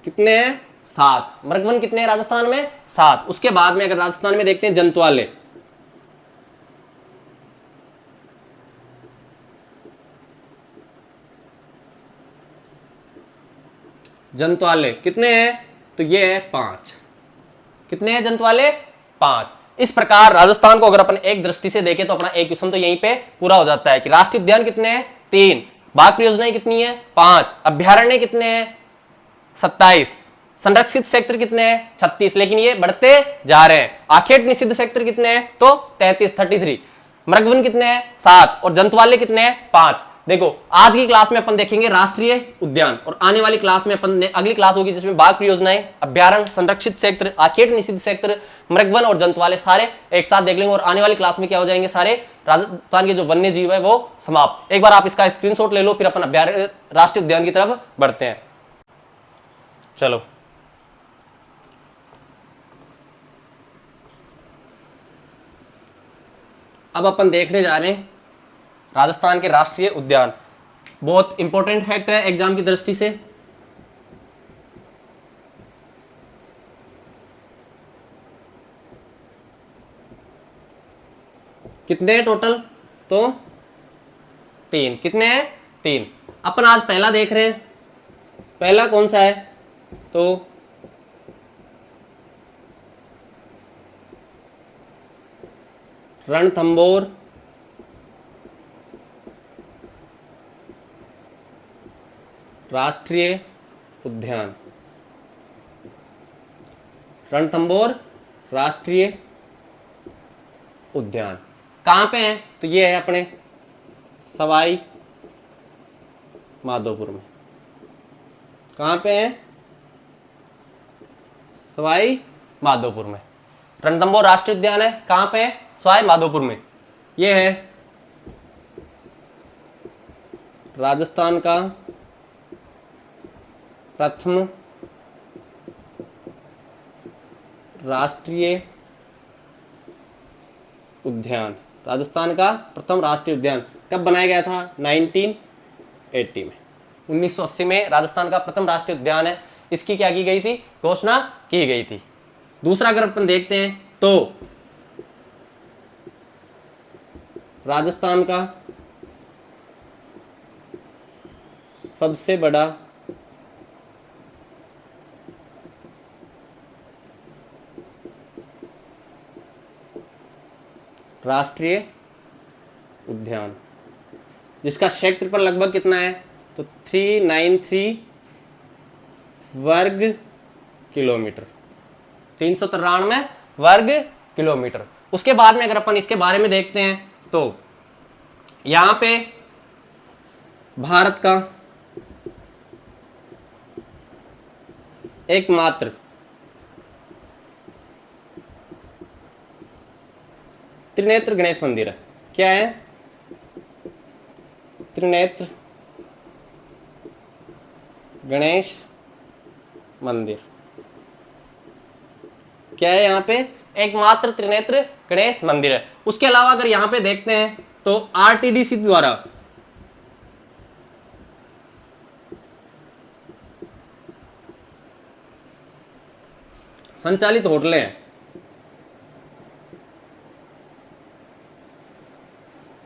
कितने हैं? 7। मृगवन कितने हैं राजस्थान में? 7। उसके बाद में अगर राजस्थान में देखते हैं जंतुआलय, जंतुआलय कितने हैं? तो ये है 5। कितने हैं जंतुआलय? 5। इस प्रकार राजस्थान को अगर अपन एक दृष्टि से देखें तो अपना एक क्वेश्चन तो यहीं पे पूरा हो जाता है कि राष्ट्रीय उद्यान कितने हैं? 3। बाघ परियोजनाएं कितनी है? 5। अभ्यारण्य कितने हैं? 27। संरक्षित क्षेत्र कितने हैं? 36। लेकिन ये बढ़ते जा रहे हैं। आखेट निषिद्ध क्षेत्र कितने हैं? तो 33। मृगवन कितने हैं? 7। और जंतुआलय कितने हैं? 5। देखो आज की क्लास में अपन देखेंगे राष्ट्रीय उद्यान, और आने वाली क्लास में अपन अगली क्लास होगी जिसमें बाघ परियोजनाएं, अभ्यारण्य, संरक्षित क्षेत्र, आखेट निषिद्ध क्षेत्र, मृगवन और जंतुआलय सारे एक साथ देख लेंगे। और आने वाली क्लास में क्या हो जाएंगे, सारे राजस्थान के जो वन्य जीव है वो समाप्त। एक बार आप इसका स्क्रीनशॉट ले लो, फिर अपन अभ्यारण्य राष्ट्रीय उद्यान की तरफ बढ़ते हैं। चलो अब अपन देखने जा रहे हैं राजस्थान के राष्ट्रीय उद्यान। बहुत इंपॉर्टेंट फैक्ट है एग्जाम की दृष्टि से। कितने हैं टोटल? तो 3। कितने हैं? 3। अपन आज पहला देख रहे हैं। पहला कौन सा है? तो रणथंभौर राष्ट्रीय उद्यान। रणथंभौर राष्ट्रीय उद्यान कहाँ पे है? तो ये है अपने सवाई माधोपुर में। कहाँ पे है? सवाई माधोपुर में। रणथंभौर राष्ट्रीय उद्यान है कहाँ पे? सवाई माधोपुर में। ये है राजस्थान का प्रथम राष्ट्रीय उद्यान। राजस्थान का प्रथम राष्ट्रीय उद्यान कब बनाया गया था? 1980 में। 1980 में राजस्थान का प्रथम राष्ट्रीय उद्यान है। इसकी क्या की गई थी? घोषणा की गई थी। दूसरा अगर अपन देखते हैं तो राजस्थान का सबसे बड़ा राष्ट्रीय उद्यान, जिसका क्षेत्रफल लगभग कितना है? तो 393 वर्ग किलोमीटर। 393 वर्ग किलोमीटर। उसके बाद में अगर अपन इसके बारे में देखते हैं तो यहां पे भारत का एकमात्र त्रिनेत्र गणेश मंदिर है। क्या है? त्रिनेत्र गणेश मंदिर। क्या है यहाँ पे? एकमात्र त्रिनेत्र गणेश मंदिर है। उसके अलावा अगर यहां पे देखते हैं तो आरटीडीसी द्वारा संचालित होटलें हैं।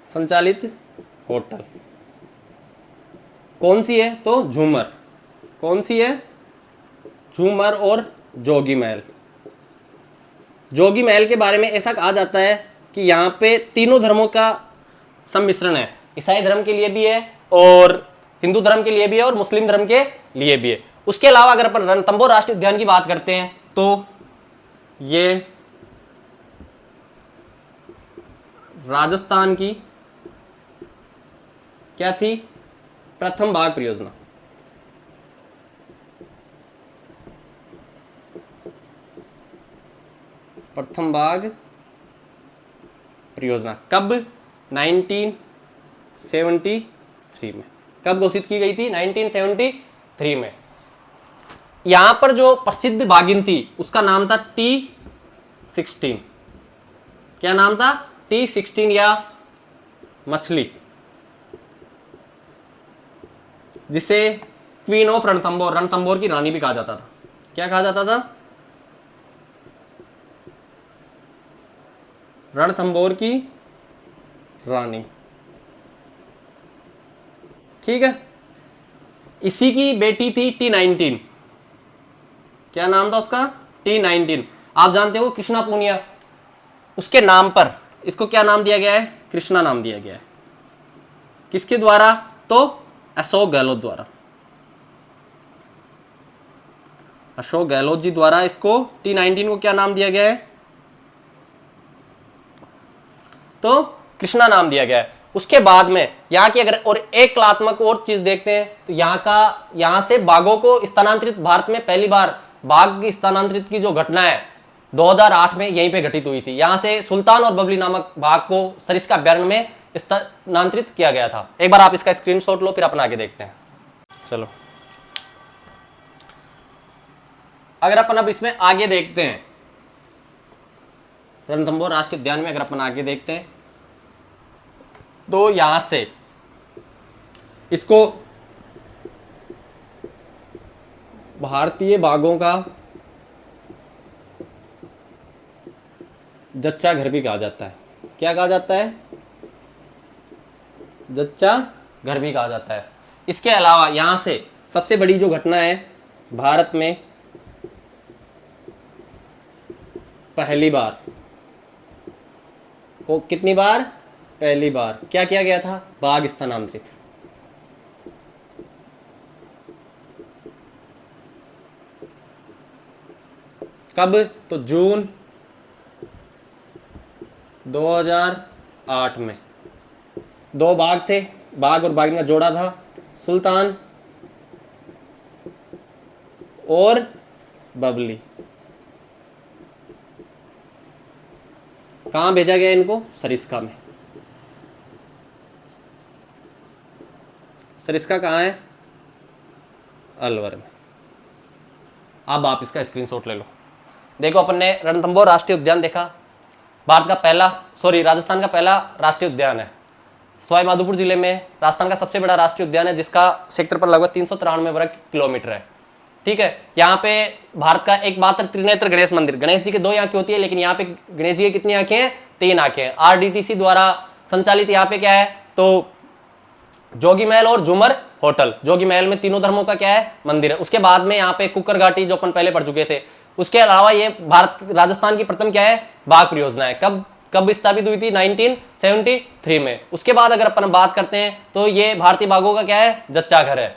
संचालित होटल कौन सी है? तो झूमर। कौन सी है? झूमर और जोगी महल। जोगी महल के बारे में ऐसा कहा जाता है कि यहाँ पे तीनों धर्मों का सम्मिश्रण है। ईसाई धर्म के लिए भी है और हिंदू धर्म के लिए भी है और मुस्लिम धर्म के लिए भी है। उसके अलावा अगर अपन रणथंभौर राष्ट्रीय उद्यान की बात करते हैं तो ये राजस्थान की क्या थी, प्रथम बाघ परियोजना। प्रथम बाघ परियोजना कब, 1973 में। कब घोषित की गई थी, 1973 में। यहां पर जो प्रसिद्ध बाघिन थी उसका नाम था T16। क्या नाम था, T16 या मछली, जिसे क्वीन ऑफ रणथंभौर, रणथंभौर की रानी भी कहा जाता था। क्या कहा जाता था, रणथंभौर की रानी। ठीक है। इसी की बेटी थी T19। क्या नाम था उसका, T19। आप जानते हो कृष्णा पूनिया, उसके नाम पर इसको क्या नाम दिया गया है, कृष्णा नाम दिया गया है। किसके द्वारा, तो अशोक गहलोत द्वारा। अशोक गहलोत जी द्वारा इसको T19 को क्या नाम दिया गया है, तो कृष्णा नाम दिया गया है। उसके बाद में यहाँ की अगर और एक कलात्मक और चीज देखते हैं तो यहाँ से बाघों को स्थानांतरित, भारत में पहली बार बाघ स्थानांतरित की जो घटना है 2008 में यहीं पे घटित हुई थी। यहां से सुल्तान और बबली नामक बाघ को सरिस्का अभ्यारण्य में स्थानांतरित किया गया था। एक बार आप इसका स्क्रीनशॉट लो, फिर अपन आगे देखते हैं। चलो, अगर अपन अब इसमें आगे देखते हैं, रणथंभौर राष्ट्रीय उद्यान में अगर अपन आगे देखते हैं तो यहां से इसको भारतीय बाघों का जच्चा घर भी कहा जाता है। क्या कहा जाता है, जच्चा घर भी कहा जाता है। इसके अलावा यहां से सबसे बड़ी जो घटना है, भारत में पहली बार को, कितनी बार, पहली बार क्या किया गया था, बाघ स्थानांतरित। कब, तो जून 2008 में। दो बाघ थे, बाघ और बाघिन का जोड़ा था, सुल्तान और बबली। कहां भेजा गया इनको, सरिस्का में। सरिस्का कहां है, अलवर में। अब आप इसका स्क्रीनशॉट ले लो। देखो, अपन ने रणथंभौर राष्ट्रीय उद्यान देखा, भारत का पहला, राजस्थान का पहला राष्ट्रीय उद्यान है। सवाई माधोपुर जिले में राजस्थान का सबसे बड़ा राष्ट्रीय उद्यान है, जिसका क्षेत्रफल लगभग 393 वर्ग किलोमीटर है। ठीक है। यहाँ पे भारत का एकमात्र त्रिनेत्र गणेश मंदिर, गणेश जी के दो आंखें होती है, लेकिन यहाँ पे गणेश जी की कितनी आंखें हैं, 3 आंखें हैं। RDTC द्वारा संचालित यहाँ पे क्या है, तो जोगी महल और झूमर होटल। जोगी महल में तीनों धर्मों का क्या है, मंदिर है। उसके बाद में यहाँ पे कुकर घाटी, जो अपन पहले पढ़ चुके थे। उसके अलावा ये भारत, राजस्थान की प्रथम क्या है, बाघ परियोजना है। कब स्थापित हुई थी, 1973 में। उसके बाद अगर अपन बात करते हैं तो ये भारतीय बाघों का क्या है, जच्चा घर है।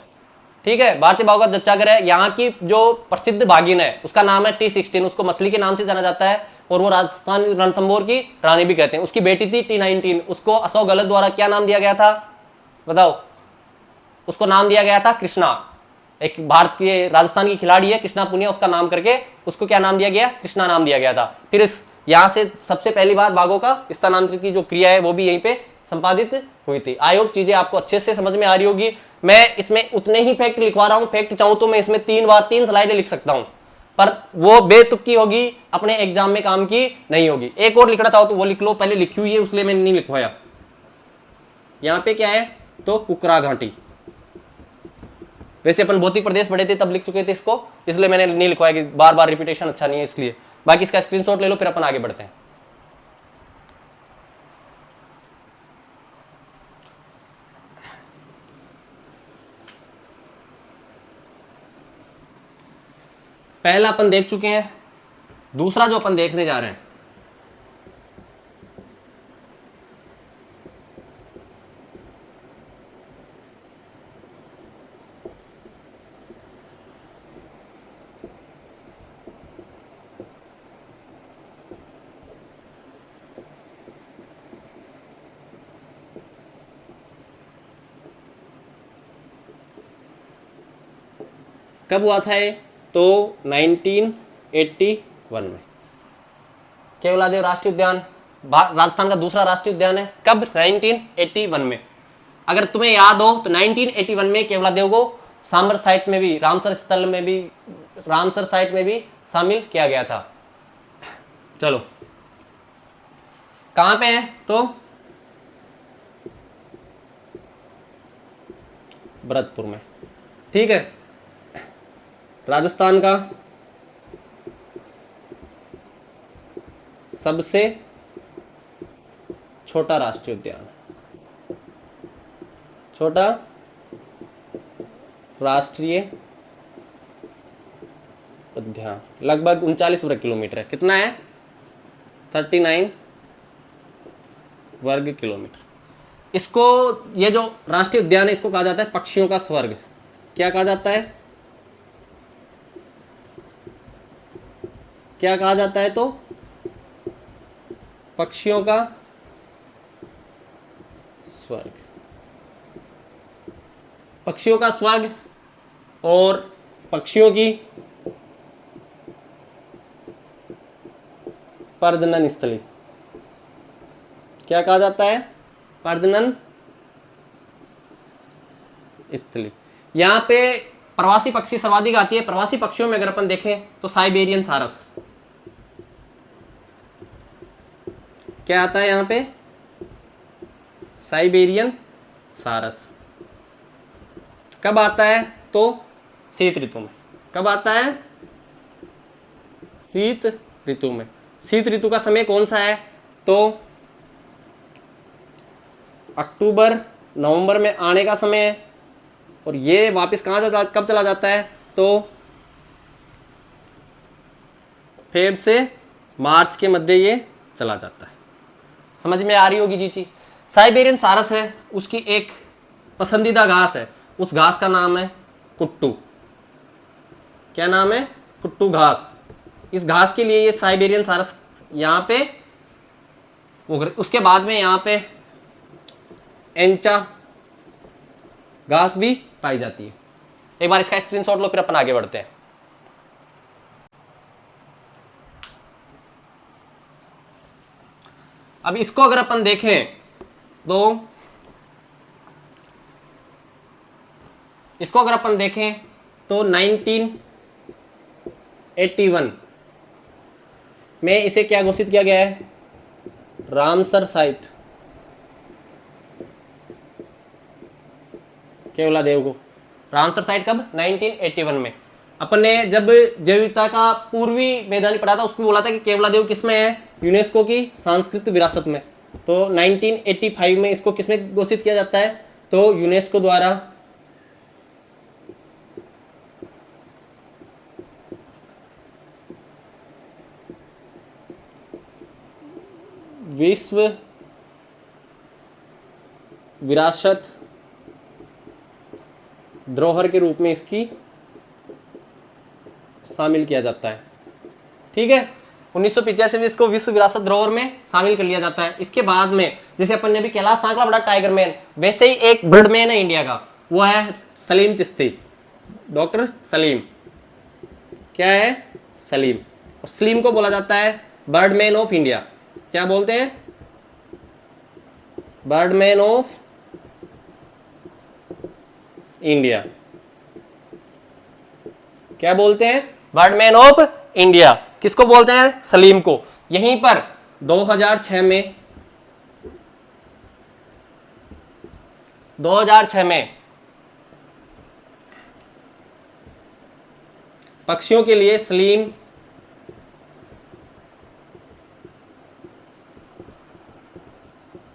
ठीक है, भारतीय बाघों का जच्चा घर है। यहाँ की जो प्रसिद्ध बाघिन है उसका नाम है T16, उसको मछली के नाम से जाना जाता है, और वो राजस्थान रणथंभौर की रानी भी कहते हैं। उसकी बेटी थी T19, उसको अशोक गहलोत द्वारा क्या नाम दिया गया था, बताओ। उसको नाम दिया गया था कृष्णा। एक भारत की, राजस्थान की खिलाड़ी है कृष्णा पुनिया, उसका नाम करके उसको क्या नाम दिया गया, कृष्णा नाम दिया गया था। फिर इस यहाँ से सबसे पहली बार बाघों का स्थानांतरित की जो क्रिया है वो भी यहीं पे संपादित हुई थी। आयोग चीजें आपको अच्छे से समझ में आ रही होगी। मैं इसमें उतने ही फैक्ट लिखवा रहा हूं, फैक्ट चाहूं तो मैं इसमें 3 स्लाइडें लिख सकता हूं, पर वो बेतुकी होगी, अपने एग्जाम में काम की नहीं होगी। एक और लिखना चाहो तो वो लिख लो, पहले लिखी हुई है उसलिए मैंने नहीं लिखवाया। यहां पे क्या है, तो कुकरा घाटी। वैसे अपन भौतिक प्रदेश पढ़े थे तब लिख चुके थे इसको, इसलिए मैंने नहीं लिखवाया कि बार बार रिपीटेशन अच्छा नहीं है इसलिए। बाकी इसका स्क्रीनशॉट ले लो, फिर अपन आगे बढ़ते हैं। पहला अपन देख चुके हैं, दूसरा जो अपन देखने जा रहे हैं कब हुआ था ये? तो 1981 में। केवलादेव राष्ट्रीय उद्यान राजस्थान का दूसरा राष्ट्रीय उद्यान है। कब? 1981 में। अगर तुम्हें याद हो तो 1981 में केवलादेव को सांबर साइट में भी, रामसर स्थल में भी, रामसर साइट में भी शामिल किया गया था। चलो कहां पे है? तो भरतपुर में। ठीक है, राजस्थान का सबसे छोटा राष्ट्रीय उद्यान, छोटा राष्ट्रीय उद्यान, लगभग 39 वर्ग किलोमीटर है। कितना है? 39 वर्ग किलोमीटर। इसको, ये जो राष्ट्रीय उद्यान है, इसको कहा जाता है पक्षियों का स्वर्ग। क्या कहा जाता है? क्या कहा जाता है? तो पक्षियों का स्वर्ग, पक्षियों का स्वर्ग और पक्षियों की प्रजनन स्थली। क्या कहा जाता है? प्रजनन स्थली। यहां पे प्रवासी पक्षी सर्वाधिक आती है। प्रवासी पक्षियों में अगर अपन देखें तो साइबेरियन सारस। क्या आता है यहां पे? साइबेरियन सारस। कब आता है? तो शीत ऋतु में। कब आता है? शीत ऋतु में। शीत ऋतु का समय कौन सा है? तो अक्टूबर नवंबर में आने का समय है। और ये वापस कब चला जाता है? तो फेब से मार्च के मध्य ये चला जाता है। समझ में आ रही होगी जी। साइबेरियन सारस है, उसकी एक पसंदीदा घास है, उस घास का नाम है कुट्टू। क्या नाम है? कुट्टू घास। इस घास के लिए ये साइबेरियन सारस यहाँ पे, उसके बाद में यहाँ पे एंचा घास भी पाई जाती है। एक बार इसका स्क्रीनशॉट लो, फिर अपन आगे बढ़ते हैं। अब इसको अगर अपन देखें तो इसको अगर अपन देखें तो 1981 में इसे क्या घोषित किया गया है? Ramsar site. केवलादेव को रामसर साइट कब? 1981 में। अपन ने जब जैव विविधता का पूर्वी मैदानी पढ़ा था, उसमें बोला था कि केवलादेव किसमें है? यूनेस्को की सांस्कृतिक विरासत में। तो 1985 में इसको किसमें घोषित किया जाता है? तो यूनेस्को द्वारा विश्व विरासत धरोहर के रूप में इसकी शामिल किया जाता है। ठीक है, 1985 में इसको विश्व विरासत धरोहर में शामिल कर लिया जाता है। इसके बाद में जैसे अपन ने भी कैलाश सांकला बड़ा टाइगर मैन, वैसे ही एक बर्डमैन है इंडिया का, वो है सलीम चिश्ती, डॉक्टर सलीम। क्या है? सलीम। और सलीम को बोला जाता है बर्डमैन ऑफ इंडिया। क्या बोलते हैं? Birdman of India. क्या बोलते हैं? Birdman of India. किसको बोलते हैं? सलीम को। यहीं पर 2006 में पक्षियों के लिए सलीम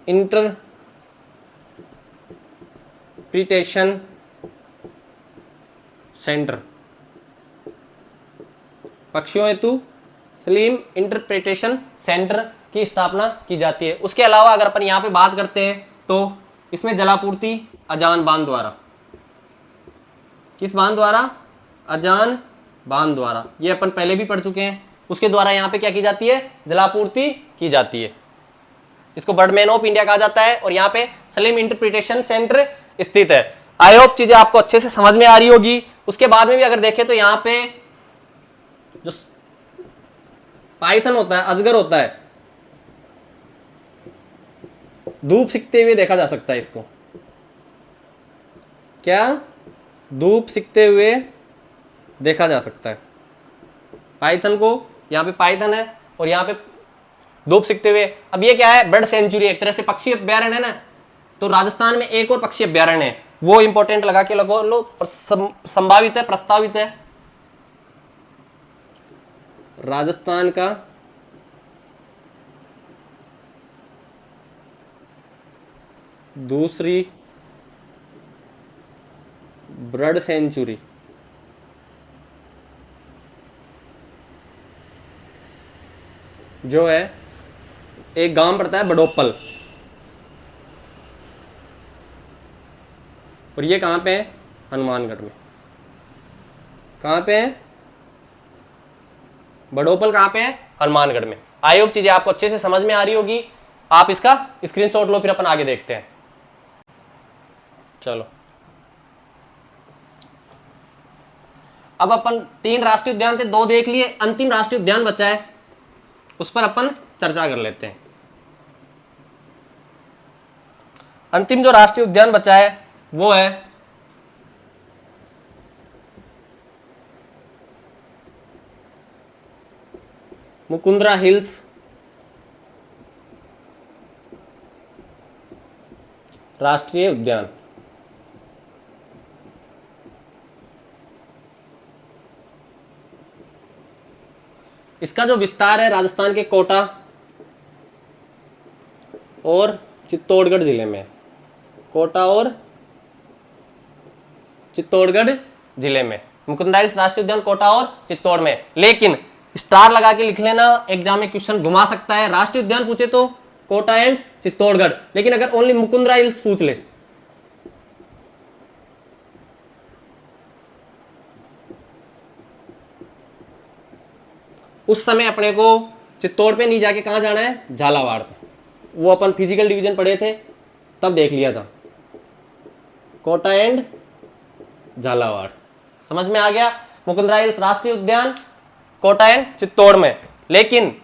इंटरप्रिटेशन सेंटर, पक्षियों हेतु सलीम इंटरप्रिटेशन सेंटर की स्थापना की जाती है। उसके अलावा अगर अपन यहाँ पे बात करते हैं तो इसमें जलापूर्ति अजान बांध द्वारा। किस बांध द्वारा? अजान बांध द्वारा। ये अपन पहले भी पढ़ चुके हैं। उसके द्वारा यहाँ पे क्या की जाती है? जलापूर्ति की जाती है। इसको बर्डमैन ऑफ इंडिया कहा जाता है और यहाँ पे सलीम इंटरप्रिटेशन सेंटर स्थित है। आई होप चीजें आपको अच्छे से समझ में आ रही होगी। उसके बाद में भी अगर देखें तो यहाँ पे जो पाइथन होता है, अजगर होता है, धूप सिकते हुए देखा जा सकता है इसको। क्या? धूप सिकते हुए देखा जा सकता है पाइथन को। यहाँ पे पाइथन है और यहाँ पे धूप सिकते हुए। अब ये क्या है? बर्ड सेंचुरी, एक तरह से पक्षी अभ्यारण्य है ना। तो राजस्थान में एक और पक्षी अभ्यारण्य है, वो इंपॉर्टेंट लगा के लगो लो, संभावित है, प्रस्तावित है। राजस्थान का दूसरी बर्ड सेंचुरी जो है, एक गांव पड़ता है बडोपल, और ये कहां पे है? हनुमानगढ़ में। कहां पे है? बडोपल कहां पे है? हनुमानगढ़ में। आई होप चीजें आपको अच्छे से समझ में आ रही होगी। आप इसका स्क्रीनशॉट लो, फिर अपन आगे देखते हैं। चलो, अब अपन 3 राष्ट्रीय उद्यान थे, 2 देख लिए, अंतिम राष्ट्रीय उद्यान बचा है, उस पर अपन चर्चा कर लेते हैं। अंतिम जो राष्ट्रीय उद्यान बचा है वो है मुकुंदरा हिल्स राष्ट्रीय उद्यान। इसका जो विस्तार है राजस्थान के कोटा और चित्तौड़गढ़ जिले में। कोटा और चित्तौड़गढ़ जिले में मुकुंदरा हिल्स राष्ट्रीय उद्यान, कोटा और चित्तौड़ में। लेकिन स्टार लगा के लिख लेना, एग्जाम में क्वेश्चन घुमा सकता है। राष्ट्रीय उद्यान पूछे तो कोटा एंड चित्तौड़गढ़, लेकिन अगर ओनली मुकुंदरा हिल्स पूछ ले उस समय अपने को चित्तौड़ पे नहीं जाके कहां जाना है? झालावाड़ पे। वो अपन फिजिकल डिवीजन पढ़े थे तब देख लिया था, कोटा एंड झालावाड़। समझ में आ गया? मुकुंदरा हिल्स राष्ट्रीय उद्यान कोटा एंड चित्तौड़ में, लेकिन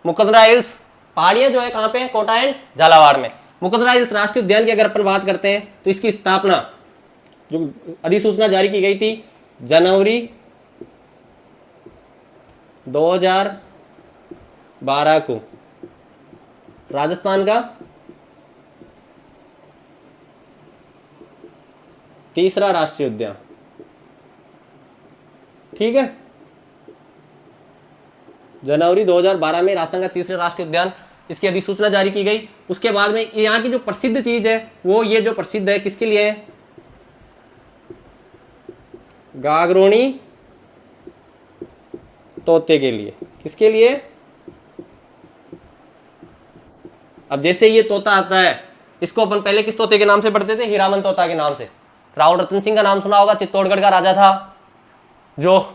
मुकुंदरा हिल्स पहाड़ियां जो है कहां पे? कोटा एंड झालावाड़ में। मुकुंदरा हिल्स राष्ट्रीय उद्यान की अगर अपन बात करते हैं तो इसकी स्थापना, जो अधिसूचना जारी की गई थी जनवरी 2012 को, राजस्थान का तीसरा राष्ट्रीय उद्यान। ठीक है, जनवरी 2012 में राजस्थान का तीसरा राष्ट्रीय उद्यान, इसकी अधिसूचना जारी की गई। उसके बाद में यहाँ की जो प्रसिद्ध चीज है वो ये जो प्रसिद्ध है किसके लिए है? गागरोणी तोते के लिए। किसके लिए? अब जैसे ये तोता आता है, इसको अपन पहले किस तोते के नाम से पढ़ते थे? हीरामन तोता के नाम से। राहुल रतन सिंह का नाम सुना होगा, चित्तौड़गढ़ का राजा था, जो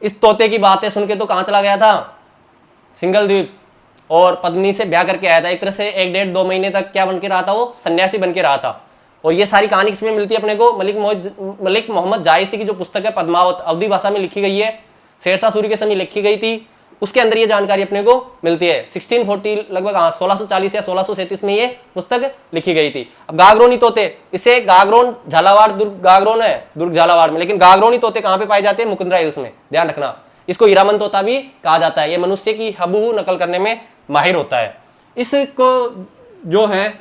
इस तोते की बातें सुन के तो कहां चला गया था? सिंगल द्वीप, और पत्नी से ब्याह करके आया था। एक तरह से 1-1.5-2 महीने तक क्या बन के रहा था? वो सन्यासी बन के रहा था। और ये सारी कहानी किसमें मिलती है अपने को? मलिक मोहम्मद जायसी की जो पुस्तक है पद्मावत, अवधी भाषा में लिखी गई है, शेरशाह सूरी के समय लिखी गई थी, उसके अंदर ये जानकारी अपने को मिलती है। 1640 लगभग 1640 या 1637 में ये पुस्तक लिखी गई थी। अब गागरोनी तोते, इसे गागरोन झालावाड़ दुर्ग, गागरोन है दुर्ग झालावाड़ में, लेकिन गागरोनी तोते कहां पे पाए जाते हैं? मुकुंदरा हिल्स में। ध्यान रखना, इसको हीरामन तोता भी कहा जाता है। ये मनुष्य की हबहू नकल करने में माहिर होता है। इसको जो है,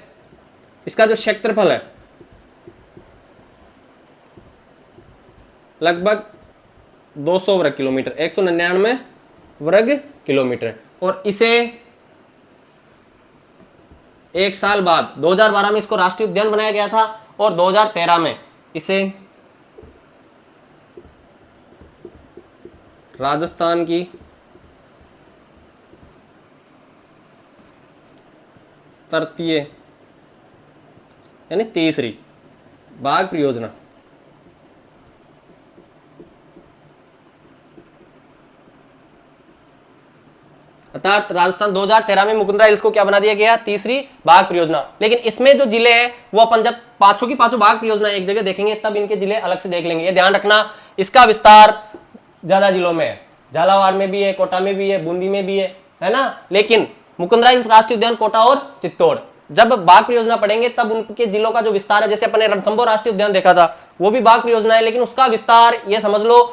इसका जो क्षेत्रफल है लगभग 200 वर्ग किलोमीटर, 199 वर्ग किलोमीटर। और इसे एक साल बाद 2012 में इसको राष्ट्रीय उद्यान बनाया गया था, और 2013 में इसे राजस्थान की तृतीय यानी तीसरी बाघ परियोजना अर्थात राजस्थान 2013 में मुकुंदरा हिल्स को क्या बना दिया गया, तीसरी बाघ परियोजना। लेकिन इसमें जो जिले हैं वो अपन जब पांचों की पांचों बाघ परियोजना एक जगह देखेंगे तब इनके जिले अलग से देख लेंगे। ये ध्यान रखना, इसका विस्तार ज्यादा जिलों में है, झालावाड़ में भी है, कोटा में भी है, बूंदी में भी है ना। लेकिन मुकुंदरा हिल्स राष्ट्रीय उद्यान कोटा और चित्तौड़, जब बाघ परियोजना पढ़ेंगे तब उनके जिलों का जो विस्तार है, जैसे अपने रणथंभौर राष्ट्रीय उद्यान देखा था वो भी बाघ परियोजना है, लेकिन उसका विस्तार ये समझ लो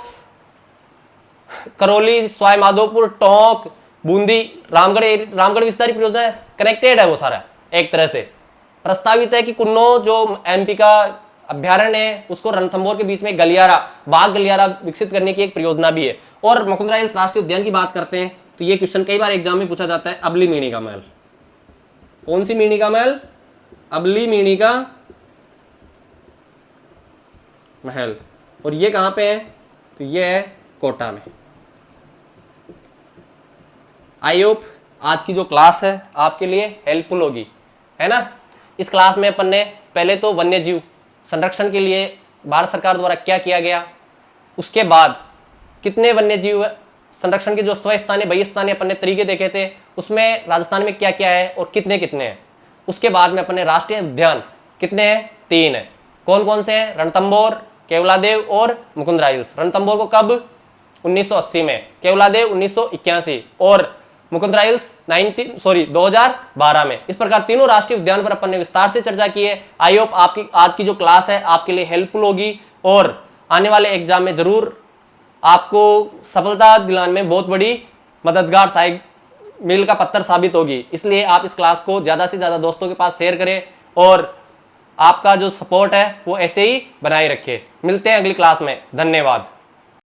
करौली, सवाई माधोपुर, टोंक, बूंदी, रामगढ़ विस्तारी परियोजना है, कनेक्टेड है वो सारा एक तरह से। प्रस्तावित है कि कुन्नो जो एमपी का अभ्यारण्य है उसको रणथंभौर के बीच में गलियारा, बाघ गलियारा विकसित करने की एक परियोजना भी है। और मुकुंदरा हिल्स राष्ट्रीय उद्यान की बात करते हैं तो ये क्वेश्चन कई बार एग्जाम में पूछा जाता है, अबली मीणी का महल। कौन सी मीणी का महल, अबली मीणी का महल। और ये कहां पे है, तो ये है कोटा में। आई होप आज की जो क्लास है आपके लिए हेल्पफुल होगी, है ना। इस क्लास में अपन ने पहले तो वन्य जीव संरक्षण के लिए भारत सरकार द्वारा क्या किया गया, उसके बाद कितने वन्य जीव संरक्षण के जो स्वस्थानीय बहिस्थानीय अपन ने तरीके देखे थे, उसमें राजस्थान में क्या क्या है और कितने कितने हैं। उसके बाद में अपन ने राष्ट्रीय उद्यान कितने हैं, 3 है। कौन कौन से हैं, रणथंभौर, केवलादेव और मुकुंदरा हिल्स। रणथंभौर को कब, 1980 में, केवलादेव 1981 और मुकुंदरा हिल्स 2012 में। इस प्रकार तीनों राष्ट्रीय उद्यान पर अपन ने विस्तार से चर्चा की है। आई होप आपकी आज की जो क्लास है आपके लिए हेल्पफुल होगी और आने वाले एग्जाम में जरूर आपको सफलता दिलाने में बहुत बड़ी मददगार सहायक मील का पत्थर साबित होगी। इसलिए आप इस क्लास को ज़्यादा से ज़्यादा दोस्तों के पास शेयर करें और आपका जो सपोर्ट है वो ऐसे ही बनाए रखें। मिलते हैं अगली क्लास में, धन्यवाद।